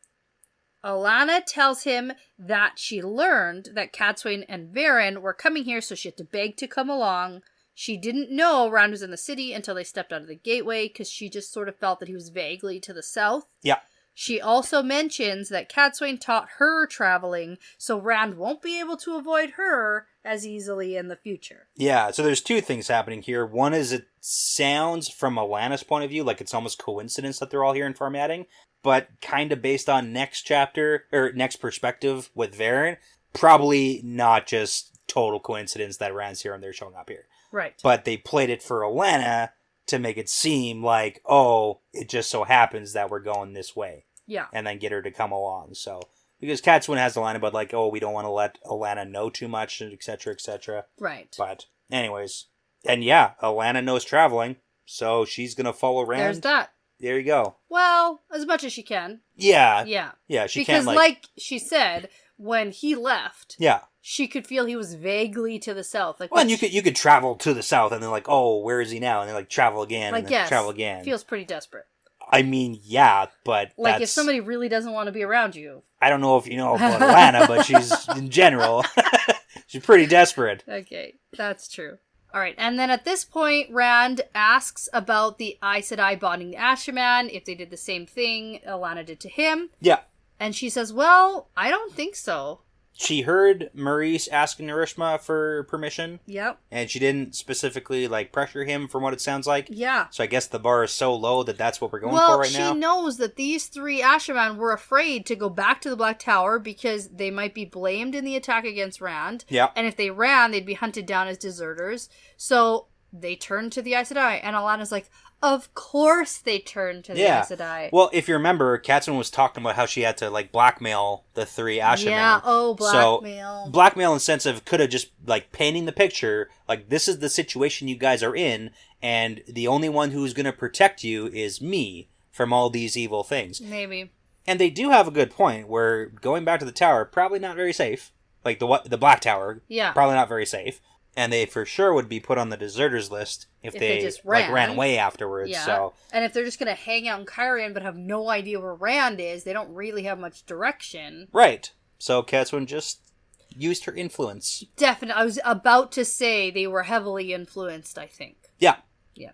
Alana tells him that she learned that Cadsuane and Varen were coming here, so she had to beg to come along. She didn't know Rand was in the city until they stepped out of the gateway, because she just sort of felt that he was vaguely to the south. Yeah. She also mentions that Cadsuane taught her traveling, so Rand won't be able to avoid her as easily in the future. Yeah, so there's two things happening here. One is it sounds, from Alana's point of view, like it's almost coincidence that they're all here in Farmatting, but kind of based on next chapter, or next perspective with Varen, probably not just total coincidence that Rand's here and they're showing up here. Right. But they played it for Alana to make it seem like, oh, it just so happens that we're going this way. Yeah. And then get her to come along. So, because Cadsuane has the line about, like, oh, we don't want to let Alana know too much, etc., etc. Right. But, anyways. And yeah, Alana knows traveling, so she's going to follow Rand. There's that. There you go. Well, as much as she can. Yeah. Yeah. Yeah, she because, can't, like she said, when he left, yeah. she could feel he was vaguely to the south. Like, Well, and you could travel to the south, and then like, oh, where is he now? And then like travel again, like, and then yes, travel again. Feels pretty desperate. I mean, yeah, but like if somebody really doesn't want to be around you. I don't know if you know about Alana, but she's in general, she's pretty desperate. Okay, that's true. All right, and then at this point, Rand asks about the Aes Sedai bonding the Ashaman, if they did the same thing Alana did to him. Yeah. And she says, well, I don't think so. She heard Maurice asking Narishma for permission. Yep. And she didn't specifically, like, pressure him from what it sounds like. Yeah. So I guess the bar is so low that that's what we're going for right now. Well, she knows that these three Ashaman were afraid to go back to the Black Tower because they might be blamed in the attack against Rand. Yeah. And if they ran, they'd be hunted down as deserters. So they turned to the Aes Sedai. And Alana's like, of course they turned to the Aes Sedai. Well, if you remember, Cadsuane was talking about how she had to, like, blackmail the three Ashaman. Yeah, blackmail. So, blackmail in the sense of could have just, like, painting the picture, like, this is the situation you guys are in, and the only one who's going to protect you is me from all these evil things. Maybe. And they do have a good point, where going back to the tower, probably not very safe. Like, the Black Tower, probably not very safe. And they for sure would be put on the deserters list if they just ran away afterwards. Yeah. So. And if they're just going to hang out in Kyrian but have no idea where Rand is, they don't really have much direction. Right. So Cadsuane just used her influence. Definitely. I was about to say they were heavily influenced, I think. Yeah. Yeah.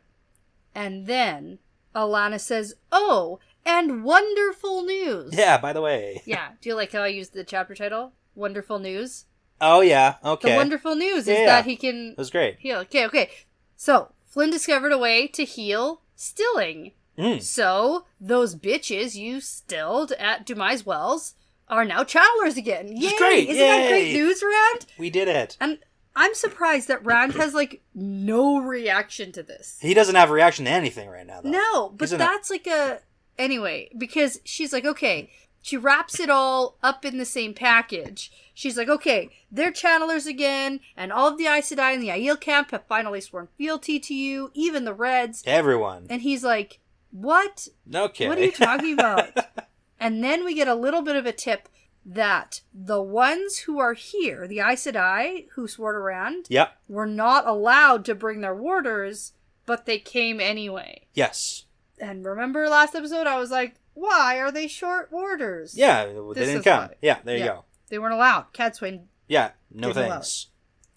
And then Alana says, oh, and wonderful news. Yeah, by the way. Yeah. Do you like how I used the chapter title? Wonderful news? Oh, yeah. Okay. The wonderful news is that he can... That was great. Heal. Okay. So, Flynn discovered a way to heal stilling. So, those bitches you stilled at Dumais Wells are now channelers again. Yay! Great. Isn't that great news, Rand? We did it. And I'm surprised that Rand has, like, no reaction to this. He doesn't have a reaction to anything right now, though. No, but that's like a... Anyway, because she's like, okay... She wraps it all up in the same package. She's like, okay, they're channelers again, and all of the Aes Sedai in the Aiel camp have finally sworn fealty to you, even the Reds. Everyone. And he's like, what? Okay. What are you talking about? And then we get a little bit of a tip that the ones who are here, the Aes Sedai who swore to Rand, were not allowed to bring their warders, but they came anyway. Yes. And remember last episode, I was like, why are they short warders? Yeah, they didn't come. Why. Yeah, there you go. They weren't allowed. Cadsuane. Yeah, no thanks.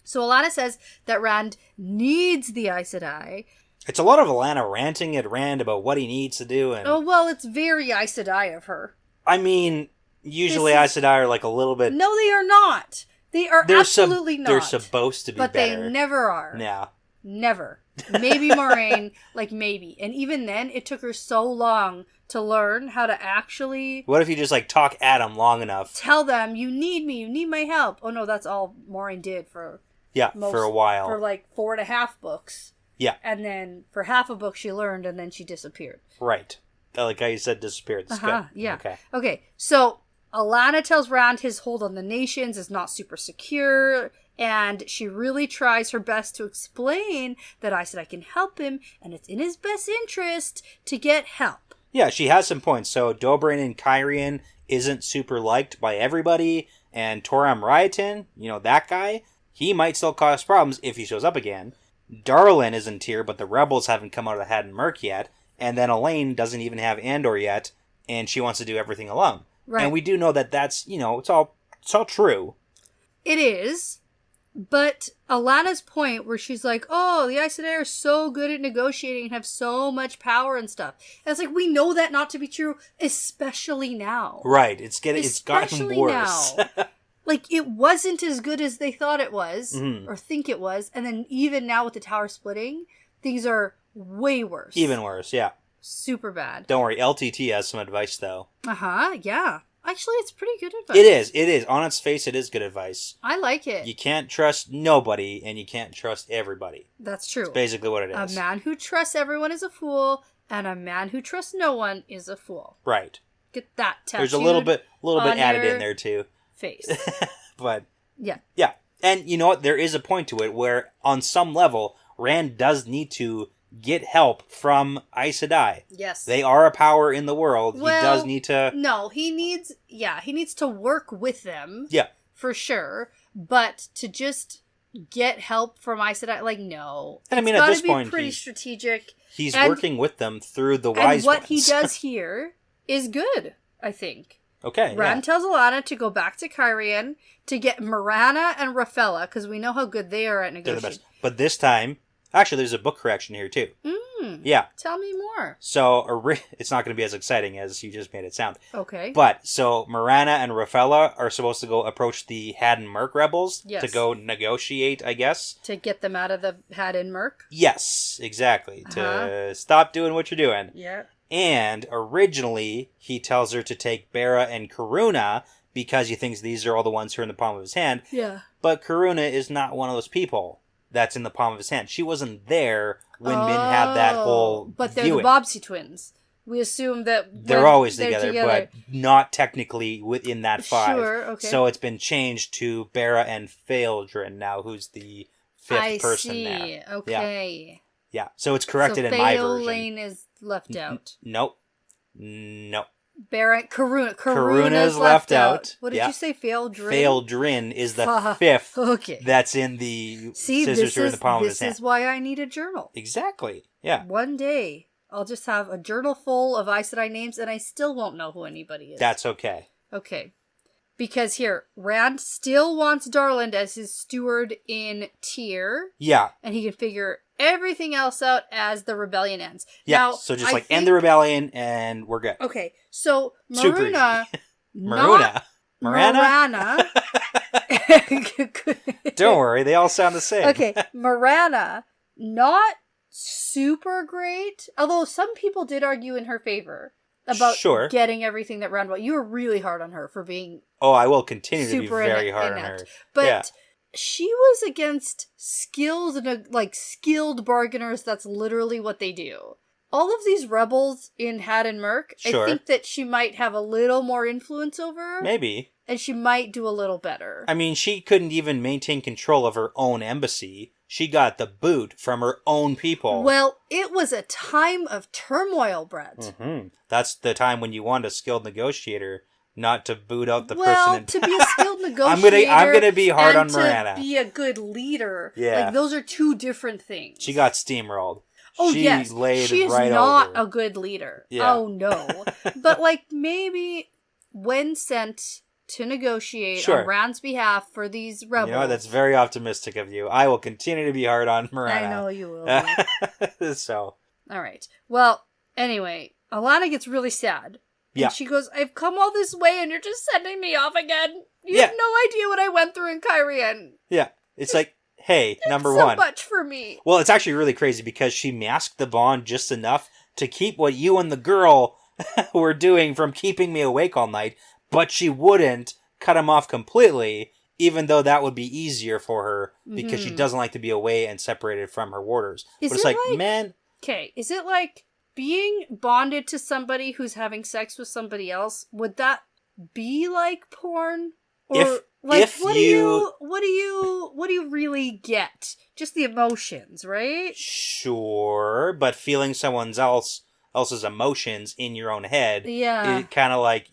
So Alana says that Rand needs the Aes Sedai. It's a lot of Alana ranting at Rand about what he needs to do. And oh, well, it's very Aes Sedai of her. I mean, usually Aes Sedai are like a little bit... No, they are not. They are absolutely not. They're supposed to be but better. But they never are. Yeah. Never. Maybe Moraine, like maybe. And even then, it took her so long to learn how to actually... What if you just, like, talk at them long enough? Tell them, you need me, you need my help. Oh, no, that's all Moraine did for... Yeah, for a while. For, like, 4.5 books. Yeah. And then for half a book she learned, and then she disappeared. Right. I like how you said disappeared. That's good. Yeah. Okay. Okay, so Alana tells Rand his hold on the nations is not super secure, and she really tries her best to explain that Aes Sedai can help him, and it's in his best interest to get help. Yeah, she has some points. So Dobrin and Kyrian isn't super liked by everybody, and Toram Riotin, that guy, he might still cause problems if he shows up again. Darlin isn't here, but the rebels haven't come out of the Had and Murk yet. And then Elaine doesn't even have Andor yet, and she wants to do everything alone. Right. And we do know that that's, it's all true. It is, but Alana's point where she's like, oh, the Aes Sedai are so good at negotiating and have so much power and stuff. And it's like, we know that not to be true, especially now. Right. It's gotten worse. Now. Like, it wasn't as good as they thought it was, or think it was, and then even now with the tower splitting, things are way worse. Even worse, yeah. Super bad. Don't worry, LTT has some advice, though. Yeah. Actually, it's pretty good advice. It is. On its face, it is good advice. I like it. You can't trust nobody, and you can't trust everybody. That's true. That's basically what it is. A man who trusts everyone is a fool, and a man who trusts no one is a fool. Right. Get that tattooed. There's a little bit added in there, too. Face. But, yeah. And you know what? There is a point to it where, on some level, Rand does need to get help from Aes Sedai. Yes. They are a power in the world. Well, he does need to... No, he needs to work with them. Yeah. For sure. But to just get help from Aes Sedai, no. And I mean, at this point, it's pretty strategic. He's working with them through the wise And what ones. he does here is good, I think. Okay, Rand tells Alana to go back to Kyrian to get Marana and Raphella, because we know how good they are at negotiating. They're the best. But this time... Actually, there's a book correction here, too. Yeah. Tell me more. So, it's not going to be as exciting as you just made it sound. Okay. But, so, Marana and Raphella are supposed to go approach the Had and Murk rebels to go negotiate, I guess. To get them out of the Had and Murk? Yes, exactly. To stop doing what you're doing. Yeah. And, originally, he tells her to take Bera and Karuna because he thinks these are all the ones who are in the palm of his hand. Yeah. But Karuna is not one of those people that's in the palm of his hand. She wasn't there when Min had that whole But they're viewing. the Bobsey twins. We assume that they're always together, but not technically within that 5. Sure, okay. So it's been changed to Bera and Phaeldrin now, who's the 5th person there. Okay. Yeah. So it's corrected in my version. Lane is left out. Nope. Karuna's left out. What did you say? Phaeldrin? Phaeldrin is the 5th okay. that's in the scissors who are in the palm of his hand. This is why I need a journal. Exactly. Yeah. One day, I'll just have a journal full of Aes Sedai names, and I still won't know who anybody is. That's okay. Okay. Because here, Rand still wants Darland as his steward in Tyr. Yeah. And he can figure everything else out as the rebellion ends. Yeah, now, so just end the rebellion and we're good. Okay, so Marana... Marana? Don't worry, they all sound the same. Okay, Marana, not super great, although some people did argue in her favor about getting everything that Rand wanted. You were really hard on her for being... Oh, I will continue to be very hard on her. But she was against skilled bargainers. That's literally what they do. All of these rebels in Had and Murk, I think that she might have a little more influence over. Maybe. And she might do a little better. I mean, she couldn't even maintain control of her own embassy. She got the boot from her own people. Well, it was a time of turmoil, Brett. Mm-hmm. That's the time when you want a skilled negotiator, not to boot out the person. Well, to be a skilled negotiator, I'm gonna be hard on Marana. To be a good leader, yeah, those are two different things. She got steamrolled. Oh she yes, laid she is right not over. A good leader. Yeah. Oh no, but maybe when sent to negotiate on Rand's behalf for these rebels. You know, that's very optimistic of you. I will continue to be hard on Marana. I know you will. So. All right. Well, anyway, Alana gets really sad. Yeah. And she goes, I've come all this way and you're just sending me off again. You have no idea what I went through in Kyrian. Yeah. It's like, hey, number so one. So much for me. Well, it's actually really crazy because she masked the bond just enough to keep what you and the girl were doing from keeping me awake all night, but she wouldn't cut him off completely even though that would be easier for her because she doesn't like to be away and separated from her warders. But it's like, man... Okay, is it like being bonded to somebody who's having sex with somebody else? Would that be like porn? Or what do you really get? Just the emotions, right? Sure, but feeling someone else's emotions in your own head, it kind of like,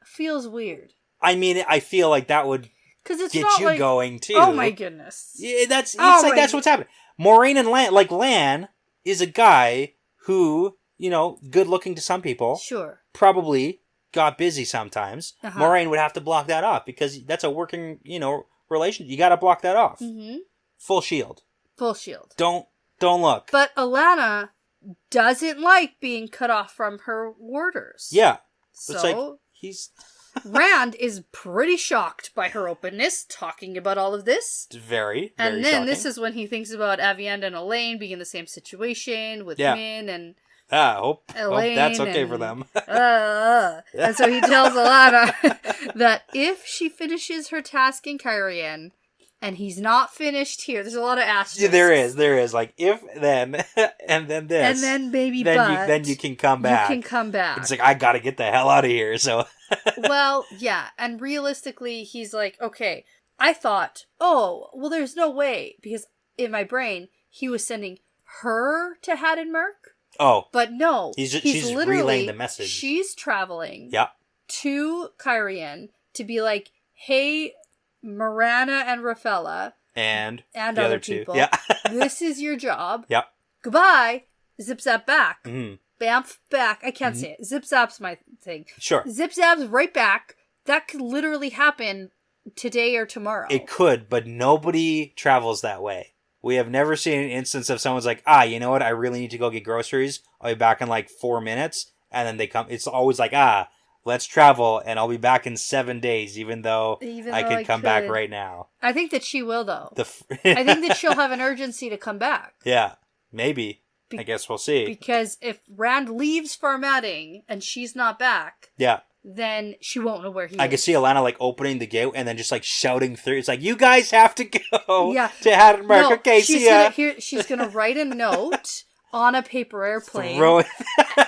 feels weird. I mean, I feel like that would it's get not you going too. Oh my goodness! Yeah, that's what's happening. Moraine and Lan is a guy who, good looking to some people. Sure. Probably got busy sometimes. Moraine would have to block that off because that's a working, relation. You got to block that off. Mm-hmm. Full shield. Don't look. But Alana doesn't like being cut off from her warders. Yeah. So it's like he's... Rand is pretty shocked by her openness, talking about all of this. Very And then shocking. this is when he thinks about Avienda and Elaine being in the same situation with Min and hope Elaine. That's okay for them. And so he tells Alana that if she finishes her task in Cairhien, and he's not finished here, there's a lot of asterisks. Yeah, there is. Like, if, then, and then this. And then baby then you can come back. You can come back. It's like, I gotta get the hell out of here, so... Well, yeah, and realistically, he's like, okay, I thought, there's no way, because in my brain, he was sending her to Haddon Merc. Oh. But no, she's literally relaying the message. She's traveling to Cairhien to be like, hey, Marana and Rafaela and the other people, this is your job. Yep. Goodbye. Zip zap back. Mm-hmm. Bamf back. I can't say it. Zip zap's my thing. Sure. Zip zap's right back. That could literally happen today or tomorrow. It could, but nobody travels that way. We have never seen an instance of someone's like, you know what? I really need to go get groceries. I'll be back in like 4 minutes. And then they come. It's always like, let's travel and I'll be back in 7 days, even though I could come back right now. I think that she will, though. I think that she'll have an urgency to come back. Yeah, maybe. I guess we'll see. Because if Rand leaves Farmatting and she's not back, then she won't know where he is. I can see Alana like opening the gate and then just like shouting through. It's like, you guys have to go to Haddon Merc. Okay, see ya. She's going to write a note on a paper airplane.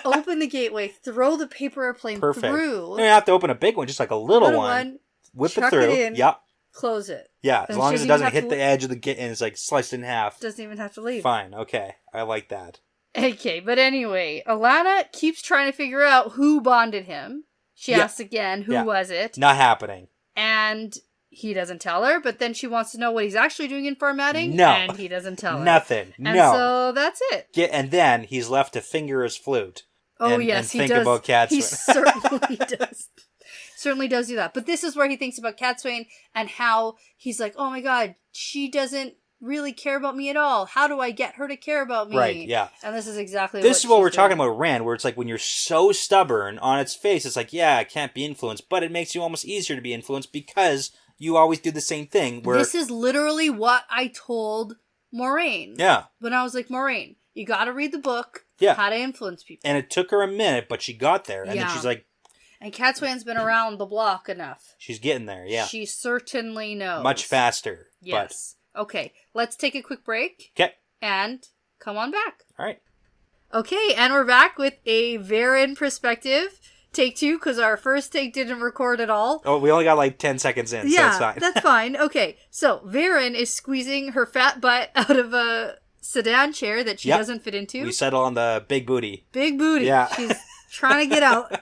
Open the gateway, throw the paper airplane through. You don't have to open a big one, just like a little one. Whip it through. It in, close it. Yeah, as long as it doesn't hit the edge of the gate and it's like sliced in half. Doesn't even have to leave. Fine, okay. I like that. Okay, but anyway, Alana keeps trying to figure out who bonded him. She asks again, who was it? Not happening. And he doesn't tell her, but then she wants to know what he's actually doing in Farmatting. No. And he doesn't tell her. Nothing. And so that's it. And then he's left to finger his flute. Oh, yes, he does. About Catswain. He certainly does. Certainly does do that. But this is where he thinks about Catswain and how he's like, oh my god, she doesn't really care about me at all. How do I get her to care about me? Right, yeah. And this is exactly This is what we're talking about Rand, where it's like when you're so stubborn on its face, it's like, I can't be influenced, but it makes you almost easier to be influenced because you always do the same thing. Where this is literally what I told Moraine. Yeah. When I was like, Moraine, you gotta read the book, How to Influence People. And it took her a minute, but she got there. And then she's like... And Catswain's been around the block enough. She's getting there, yeah. She certainly knows. Much faster. Yes. But... Okay, let's take a quick break. Okay. And come on back. All right. Okay, and we're back with a Varen perspective. Take 2, because our first take didn't record at all. Oh, we only got like 10 seconds in, so it's fine. That's fine. Okay, so Varen is squeezing her fat butt out of a sedan chair that she doesn't fit into. We settle on the big booty. Big booty. Yeah. She's trying to get out.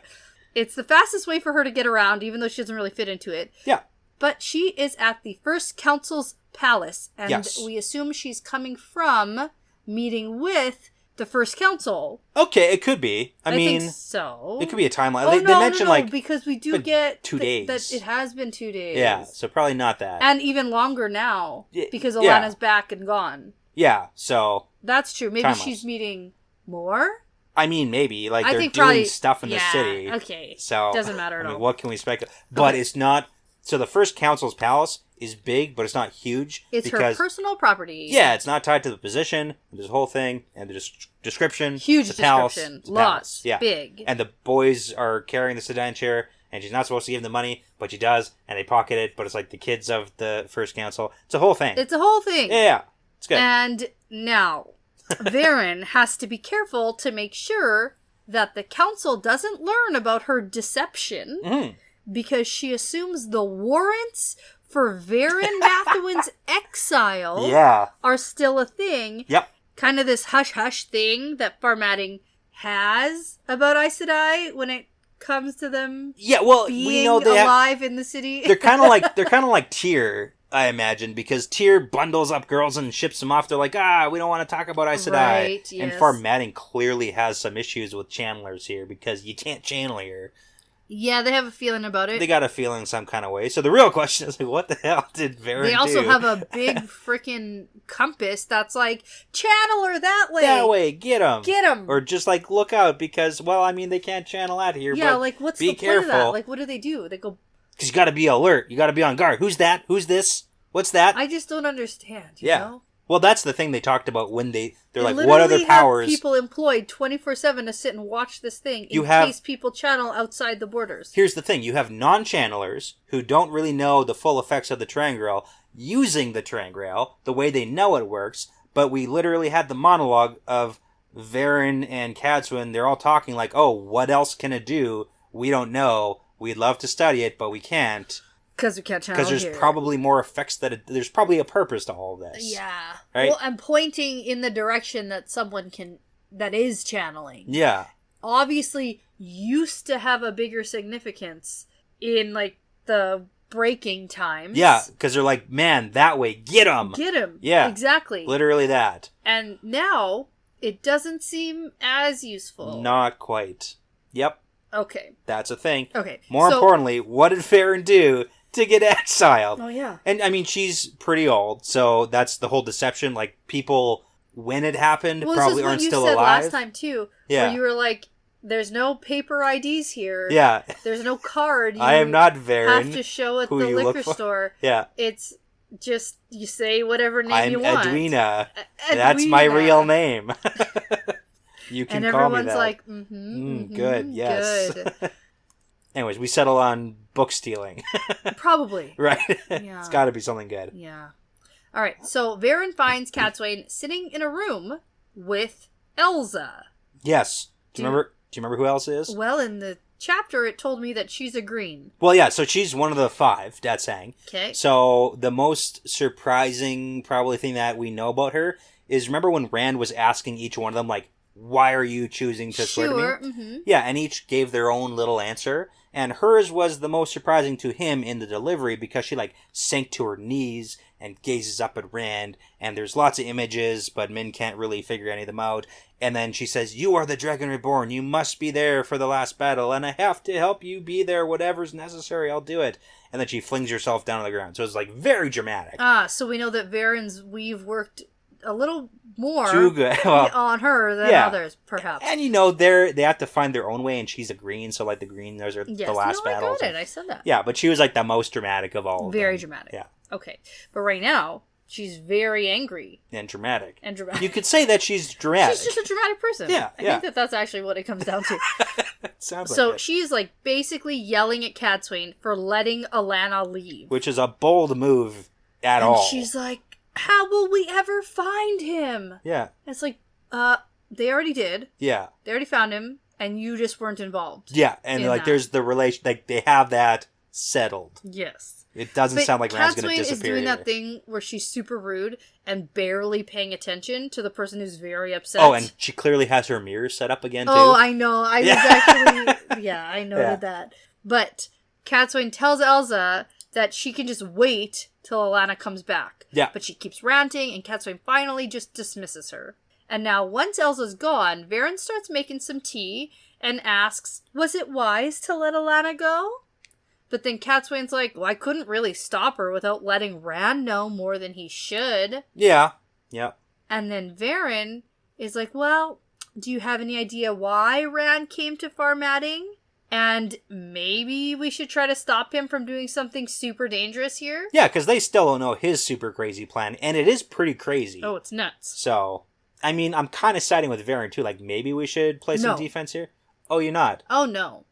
It's the fastest way for her to get around, even though she doesn't really fit into it. Yeah. But she is at the First Council's palace, and we assume she's coming from meeting with the First Council. Okay, it could be. I mean, think so. It could be a timeline. Oh, they mentioned like because we do get 2 days. That it has been 2 days. Yeah, so probably not that. And even longer now because Alana's back and gone. Yeah, so that's true. Maybe she's meeting more. I mean, maybe like they're doing stuff in the city. Okay, so doesn't matter at all. What can we speculate? But it's not. So the First Council's palace is big, but it's not huge. It's her personal property. Yeah, it's not tied to the position. There's a whole thing and the description. Huge the description. Palace, Lots. Yeah, big. And the boys are carrying the sedan chair. and she's not supposed to give them the money, but she does, and they pocket it, but it's like the kids of the first council. It's a whole thing. It's a whole thing. Yeah. It's good. And now, Varen has to be careful to make sure that the council doesn't learn about her deception, because she assumes the warrants for Varen Mathuan's exile are still a thing. Yep. Kind of this hush-hush thing that Farmatting has about Aes Sedai when it comes to them being we know alive in the city. They're kind of like Tyr, I imagine, because Tyr bundles up girls and ships them off. They're like, we don't want to talk about Aes Sedai. Right, yes. And Farmatting clearly has some issues with channelers here, because you can't channel here. Yeah, they have a feeling about it. They got a feeling some kind of way. So the real question is, like, what the hell did Varen do? They also have a big freaking compass that's like, channel her that way. That way, get them. Get them. Or just like, look out, because, well, I mean, they can't channel out here. Yeah, but like, what's be the careful. point of that? Like, what do? They go... Because you got to be alert. You got to be on guard. Who's that? Who's this? What's that? I just don't understand, you know? Well, that's the thing they talked about when they're like, literally what other powers? Have people employed 24/7 to sit and watch this thing case people channel outside the borders. Here's the thing. You have non-channelers who don't really know the full effects of the Terangreal using the Terangreal the way they know it works, but we literally had the monologue of Varen and Cadsuane. They're all talking like, oh, what else can it do? We don't know. We'd love to study it, but we can't. Because we can't channel Because there's probably more effects there's probably a purpose to all of this. Yeah. Right? Well, I'm pointing in the direction that someone that is channeling. Yeah. Obviously used to have a bigger significance in, like, the breaking times. Yeah, because they're like, man, that way, get him! Get him! Yeah. Exactly. Literally that. And now, it doesn't seem as useful. Not quite. Yep. Okay. That's a thing. Okay. More importantly, what did Varen do to get exiled? Oh, yeah. And, I mean, she's pretty old, so that's the whole deception. Like, people, when it happened, probably aren't still alive. Well, this is what you said last time, too. Yeah. Where you were like, there's no paper IDs here. Yeah. There's no card. I am not Varen. Have to show at the liquor store. Yeah. It's just, you say whatever name you want. I'm Edwina. That's my real name. You can call me that. And everyone's like, good, yes. Good. Anyways, we settle on book stealing. Probably. Right? Yeah. It's got to be something good. Yeah. All right, so Varen finds Cadsuane sitting in a room with Elsa. Yes. Do you remember who else is? Well, in the chapter, it told me that she's a green. Well, yeah, so she's one of the 5, Dad sang. Okay. So the most surprising probably thing that we know about her is, remember when Rand was asking each one of them, like, why are you choosing to swear to me? Mm-hmm. Yeah, and each gave their own little answer. And hers was the most surprising to him in the delivery, because she, like, sank to her knees and gazes up at Rand. And there's lots of images, but Min can't really figure any of them out. And then she says, you are the Dragon Reborn. You must be there for the last battle. And I have to help you be there. Whatever's necessary, I'll do it. And then she flings herself down on the ground. So it's, like, very dramatic. So we know that Varen's weave worked a little more too good on her than others, perhaps. And you know, they have to find their own way, and she's a green, so like the green, those are the last battles. I said that. Yeah, but she was like the most dramatic of all. Very dramatic. Yeah. Okay, but right now she's very angry and dramatic. You could say that she's dramatic. She's just a dramatic person. Yeah, I think that's actually what it comes down to. Sounds like so it. she's like basically yelling at Cadsuane for letting Alana leave, which is a bold move at all. She's like, how will we ever find him? Yeah. It's like, they already did. Yeah. They already found him, and you just weren't involved. Yeah, and like there's the relation, like they have that settled. Yes. It doesn't sound like Rand's going to disappear. Cadsuane is doing that thing where she's super rude and barely paying attention to the person who's very upset. Oh, and she clearly has her mirror set up again, too. Oh, I know. I was actually... Yeah, I noted that. But Cadsuane tells Elsa that she can just wait till Alana comes back. Yeah. But she keeps ranting, and Cadsuane finally just dismisses her. And now, once Elsa's gone, Varen starts making some tea and asks, was it wise to let Alana go? But then Cadsuane's like, well, I couldn't really stop her without letting Rand know more than he should. Yeah. Yeah. And then Varen is like, well, do you have any idea why Rand came to Farmatting? And maybe we should try to stop him from doing something super dangerous here? Yeah, because they still don't know his super crazy plan, and it is pretty crazy. Oh, it's nuts. So, I mean, I'm kind of siding with Varen, too. Like, maybe we should play some defense here? Oh, you're not? Oh, no.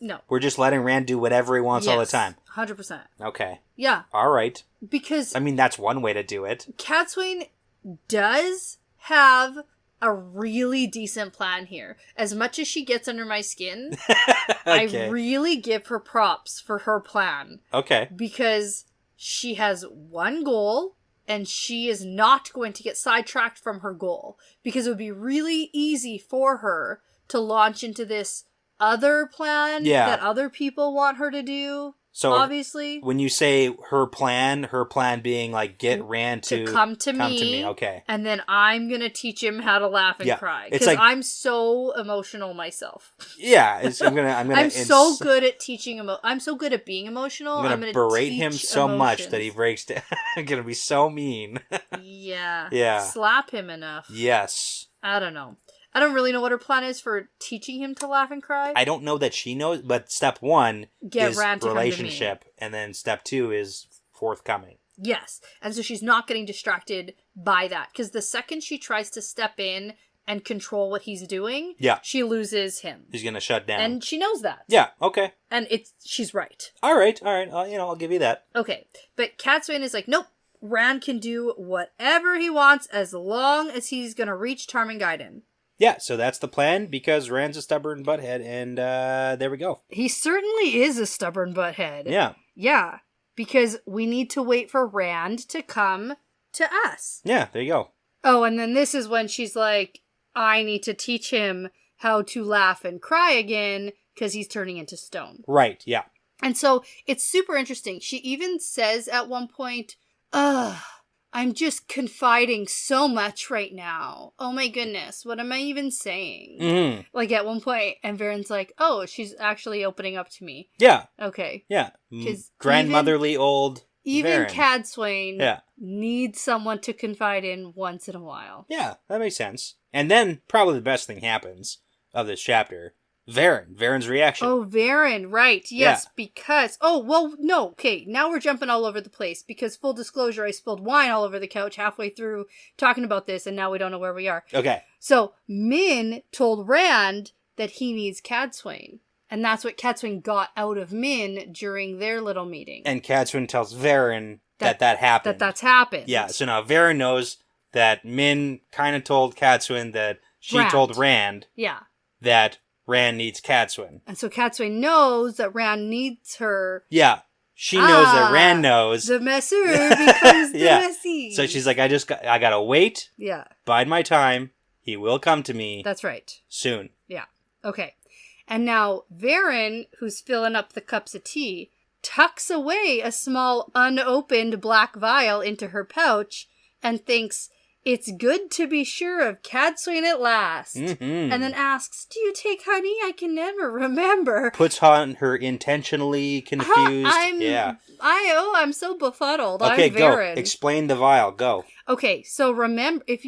No. We're just letting Rand do whatever he wants all the time. 100%. Okay. Yeah. All right. Because... I mean, that's one way to do it. Cadsuane does have a really decent plan here. As much as she gets under my skin, Okay. I really give her props for her plan. Okay. Because she has one goal, and she is not going to get sidetracked from her goal. Because it would be really easy for her to launch into this other plan that other people want her to do. So obviously, when you say her plan being like get Rand to come to me, okay, and then I'm gonna teach him how to laugh and cry because like, I'm so emotional myself. Yeah, I'm so good at teaching I'm so good at being emotional. I'm gonna berate him so much that he breaks down. I'm gonna be so mean. Yeah. Slap him enough. Yes. I don't know. I don't really know what her plan is for teaching him to laugh and cry. I don't know that she knows, but step 1 is relationship, and then step 2 is forthcoming. Yes, and so she's not getting distracted by that, because the second she tries to step in and control what he's doing, she loses him. He's gonna shut down. And she knows that. Yeah, okay. And she's right. All right, I'll give you that. Okay, but Cadsuane is like, nope, Rand can do whatever he wants as long as he's gonna reach Tarmangaiden. Yeah, so that's the plan, because Rand's a stubborn butthead, and there we go. He certainly is a stubborn butthead. Yeah. Yeah, because we need to wait for Rand to come to us. Yeah, there you go. Oh, and then this is when she's like, I need to teach him how to laugh and cry again, because he's turning into stone. Right, yeah. And so, it's super interesting. She even says at one point, I'm just confiding so much right now. Oh my goodness, what am I even saying? Mm-hmm. Like at one point, and Varen's like, oh, she's actually opening up to me. Yeah. Okay. Yeah. Because grandmotherly old even Varen. Cadsuane needs someone to confide in once in a while. Yeah, that makes sense. And then probably the best thing happens of this chapter. Varen's reaction. Oh, Varen, right. Yes, because... Oh, well, no. Okay, now we're jumping all over the place because, full disclosure, I spilled wine all over the couch halfway through talking about this, and now we don't know where we are. Okay. So, Min told Rand that he needs Cadsuane. And that's what Cadsuane got out of Min during their little meeting. And Cadsuane tells Varen that happened. That's happened. Yeah, so now Varen knows that Min kind of told Cadsuane that she told Rand that Rand needs Cadsuane. And so Cadsuane knows that Rand needs her. Yeah. She knows that Rand knows. The messer becomes the messy. So she's like, I gotta wait. Yeah. Bide my time. He will come to me. That's right. Soon. Yeah. Okay. And now Varen, who's filling up the cups of tea, tucks away a small unopened black vial into her pouch and thinks, it's good to be sure of Cadsuane at last. Mm-hmm. And then asks, do you take honey? I can never remember. Puts on her intentionally confused. I'm so befuddled. Okay, I'm Varen. Go. Explain the vial. Go. Okay, so remember, if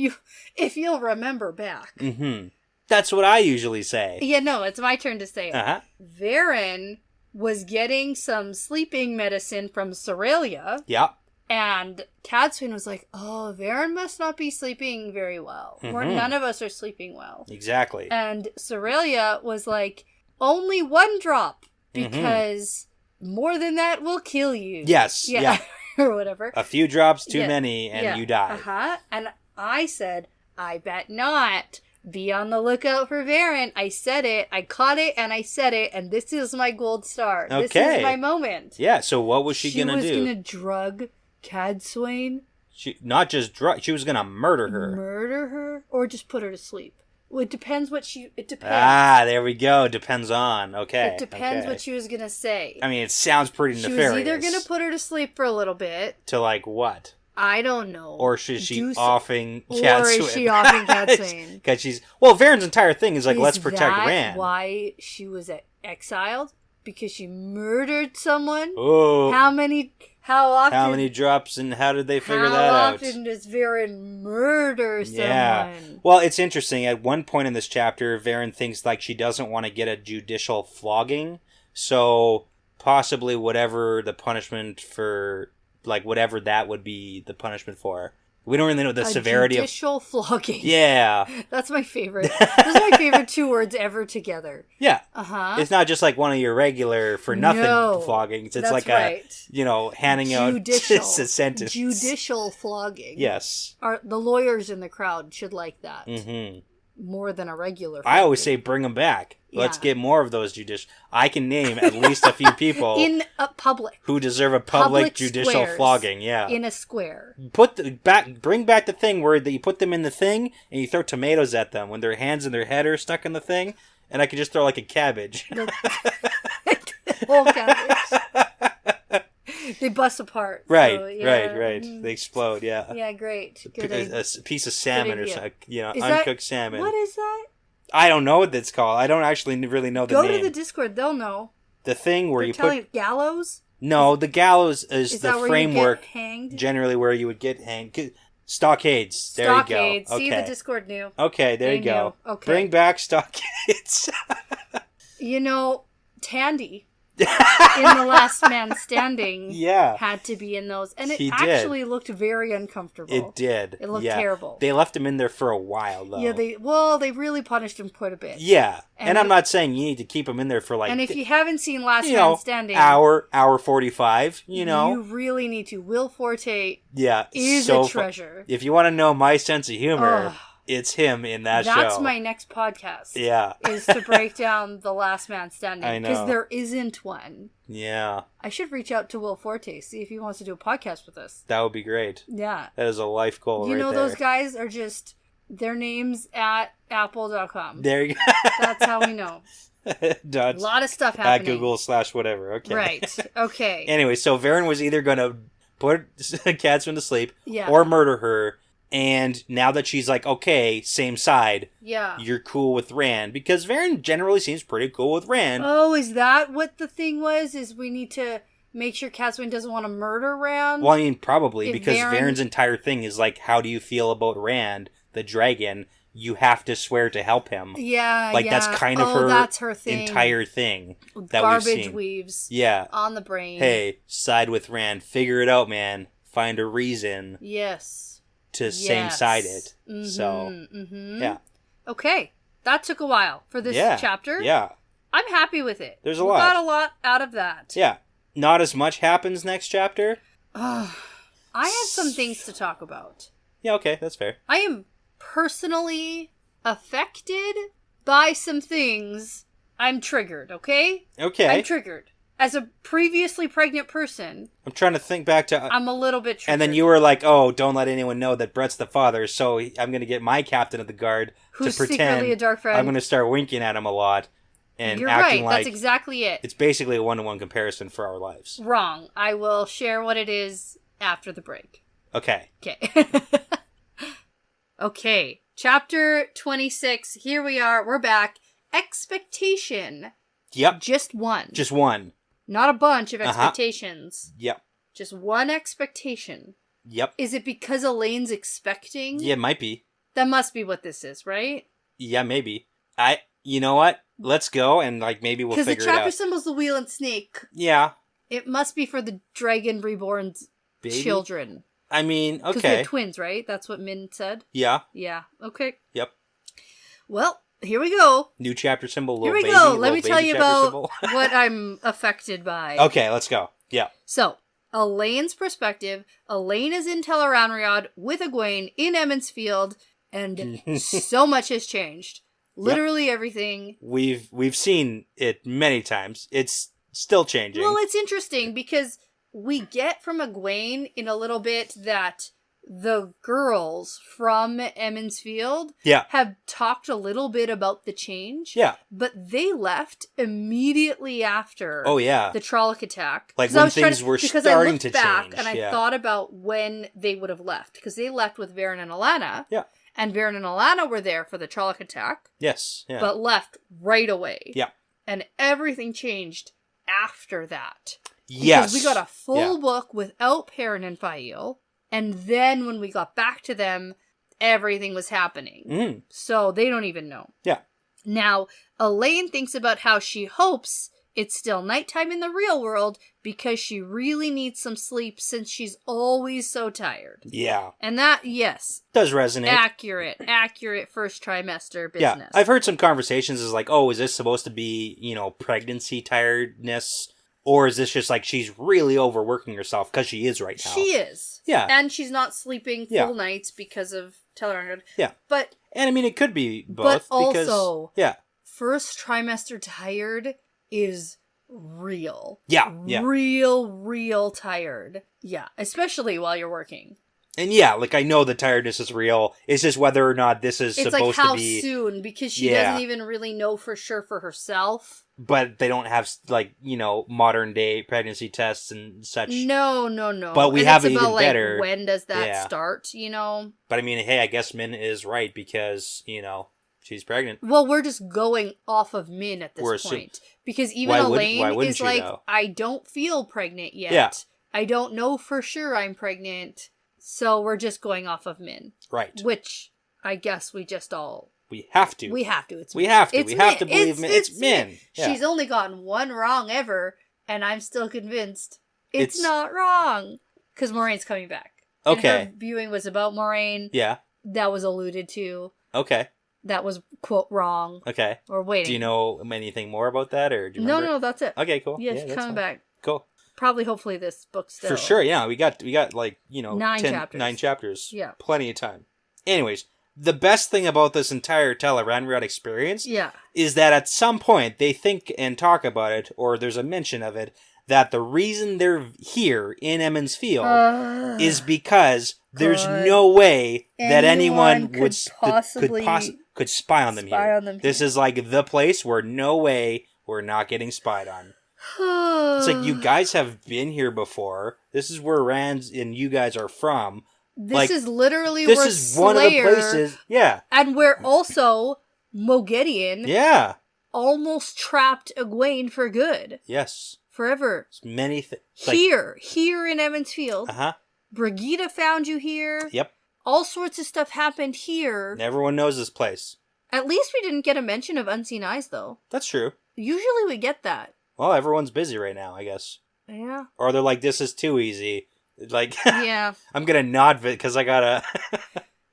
you'll remember back. Mm-hmm. That's what I usually say. Yeah, no, it's my turn to say it. Uh-huh. Varen was getting some sleeping medicine from Sorelia. Yeah. And Cadsuane was like, oh, Varen must not be sleeping very well. Mm-hmm. None of us are sleeping well. Exactly. And Sorelia was like, only 1 drop, because more than that will kill you. Yes. Yeah. Or whatever. A few drops too many and you die. Uh-huh. And I said, I bet not. Be on the lookout for Varen. I said it. I caught it and I said it. And this is my gold star. Okay. This is my moment. Yeah, so what was she going to do? She was going to drug Cadsuane. Not just drug. She was going to murder her. Murder her? Or just put her to sleep. Well, it depends what it depends. Ah, there we go. Depends on. Okay. It depends what she was going to say. I mean, it sounds pretty nefarious. She was either going to put her to sleep for a little bit. To like what? I don't know. Or is she offing Cadsuane? Or is she offing Cadsuane? Because Varen's entire thing is like, let's protect Rand. Why she was exiled? Because she murdered someone? Oh. How often? How many drops and how did they figure that out? How often does Varen murder someone? Yeah. Well, it's interesting. At one point in this chapter, Varen thinks like she doesn't want to get a judicial flogging. So possibly whatever the punishment for... like whatever that would be the punishment for, We don't really know the severity of... Judicial flogging. Yeah. That's my favorite. Those are my favorite 2 words ever together. Yeah. Uh-huh. It's not just like one of your regular for-nothing floggings. It's like handing out a sentence. Judicial flogging. Yes. The lawyers in the crowd should like that. Mm-hmm. More than a regular flogging. I always say bring them back. Yeah. Let's get more of those judicial... I can name at least a few people... in a public. Who deserve a public judicial flogging, yeah. In a square. Bring back the thing where you put them in the thing and you throw tomatoes at them when their hands and their head are stuck in the thing, and I could just throw like a cabbage. Whole cabbage. They bust apart. Right, so, yeah. right. They explode, yeah. Yeah, great. Good a piece of salmon or something, Is uncooked salmon. What is that? I don't know what that's called. I don't actually really know the name. Go to the Discord, they'll know. The thing where you gallows? No, the gallows is the framework. Where you get hanged? Generally where you would get hanged. Stockades. There you go. Okay. See, the Discord knew. Okay, there you go. Okay. Bring back stockades. Tandy in The Last Man Standing had to be in those. And it actually looked very uncomfortable. It did. It looked terrible. They left him in there for a while, though. Yeah, they really punished him quite a bit. Yeah. And I'm not saying you need to keep him in there for like... And if you haven't seen Last Man Standing... hour 45, You really need to. Will Forte is a treasure. If you want to know my sense of humor... It's him in that show. That's my next podcast. Yeah. Is to break down The Last Man Standing. I know. Because there isn't one. Yeah. I should reach out to Will Forte, see if he wants to do a podcast with us. That would be great. Yeah. That is a life goal right there. Those guys are just their names at apple.com. There you go. That's how we know. A lot of stuff happening. At Google/whatever. Okay. Right. Okay. Anyway, so Varen was either going to put Catswin to sleep or murder her. And now that she's like, okay, same side, you're cool with Rand. Because Varen generally seems pretty cool with Rand. Oh, is that what the thing was? Is we need to make sure Catswin doesn't want to murder Rand? Well, I mean, probably. Because Varen's entire thing is like, how do you feel about Rand, the dragon? You have to swear to help him. Yeah, that's kind of her thing. Entire thing that Garbage we've seen. Weaves. Yeah. On the brain. Hey, side with Rand. Figure it out, man. Find a reason. Yes. To same-side it. Mm-hmm, so, yeah. Okay. That took a while for this chapter. Yeah. I'm happy with it. There's a lot. We got a lot out of that. Yeah. Not as much happens next chapter. I have some things to talk about. Yeah, okay. That's fair. I am personally affected by some things. I'm triggered, okay? Okay. I'm triggered. As a previously pregnant person... I'm trying to think back to... I'm a little bit triggered. And then you were like, oh, don't let anyone know that Brett's the father, so I'm going to get my captain of the guard who's to pretend secretly a dark friend. I'm going to start winking at him a lot. And You're acting right, like that's exactly it. It's basically a one-to-one comparison for our lives. Wrong. I will share what it is after the break. Okay. Okay. Chapter 26. Here we are. We're back. Expectation. Yep. Just one. Just one. Not a bunch of expectations. Yep. Just one expectation. Yep. Is it because Elaine's expecting? Yeah, it might be. That must be what this is, right? Yeah, maybe. You know what? Let's go and maybe we'll figure it out. Because the chapter symbol's the wheel and snake. Yeah. It must be for the dragon reborn's children. I mean, okay. Because they're twins, right? That's what Min said? Yeah. Yeah. Okay. Yep. Well, here we go. New chapter symbol, Here we go. Let me tell you about what I'm affected by. Okay, let's go. Yeah. So, Elaine's perspective. Elaine is in Tel'aran'rhiod with Egwene in Emond's Field, and so much has changed. Literally everything. We've seen it many times. It's still changing. Well, it's interesting because we get from Egwene in a little bit that the girls from Emond's Field have talked a little bit about the change. Yeah. But they left immediately after the Trolloc attack. Like when things were starting to change. And I thought about when they would have left. Because they left with Varen and Alana. Yeah. And Varen and Alana were there for the Trolloc attack. Yes. Yeah. But left right away. Yeah. And everything changed after that. Yes. Because we got a full book without Perrin and Fael. And then when we got back to them, everything was happening. So they don't even know. Yeah. Now, Elaine thinks about how she hopes it's still nighttime in the real world because she really needs some sleep since she's always so tired. Yeah. And that, yes. Does resonate. Accurate first trimester business. Yeah. I've heard some conversations is like, oh, is this supposed to be, pregnancy tiredness? Or is this just like she's really overworking herself because she is right now? She is. Yeah. And she's not sleeping full nights because of Teleron. Yeah. And I mean, it could be both. But because, also, yeah. First trimester tired is real. Yeah. Real tired. Yeah. Especially while you're working. And yeah, like I know the tiredness is real. It's just whether or not this is supposed to be... It's like how soon, because she doesn't even really know for sure for herself. But they don't have, like, modern day pregnancy tests and such. No. But we have it even better. Like, when does that start, But I mean, hey, I guess Min is right because, she's pregnant. Well, we're just going off of Min at this point. Because even Elaine is like, though? I don't feel pregnant yet. Yeah. I don't know for sure I'm pregnant. So we're just going off of Min. Right. Which I guess we just all... We have to. We have to. We have to believe Min. It's Min. Yeah. She's only gotten one wrong ever, and I'm still convinced it's not wrong. Because Moraine's coming back. Okay. And her viewing was about Moraine. Yeah. That was alluded to. Okay. That was, quote, wrong. Okay. Or waiting. Do you know anything more about that, or do you remember? No, that's it. Okay, cool. Yeah, she's coming back. Cool. Probably, hopefully, this book still. For sure, yeah. We got like, 9 chapters. 9 chapters. Yeah. Plenty of time. Anyways, the best thing about this entire Teleranriad experience is that at some point they think and talk about it, or there's a mention of it, that the reason they're here in Emmons Field is because there's no way that anyone could spy on them here. This is like the place where no way we're not getting spied on. It's like, you guys have been here before. This is where Rand and you guys are from. This is literally where Slayer, one of the places. Yeah. And where also Moghedien almost trapped Egwene for good. Yes. Forever. Many things. Here in Emmons Field. Brigitte found you here. Yep. All sorts of stuff happened here. Everyone knows this place. At least we didn't get a mention of Unseen Eyes, though. That's true. Usually we get that. Well, everyone's busy right now, I guess. Yeah. Or they're like, this is too easy. Like, yeah. I'm gonna nod because I gotta...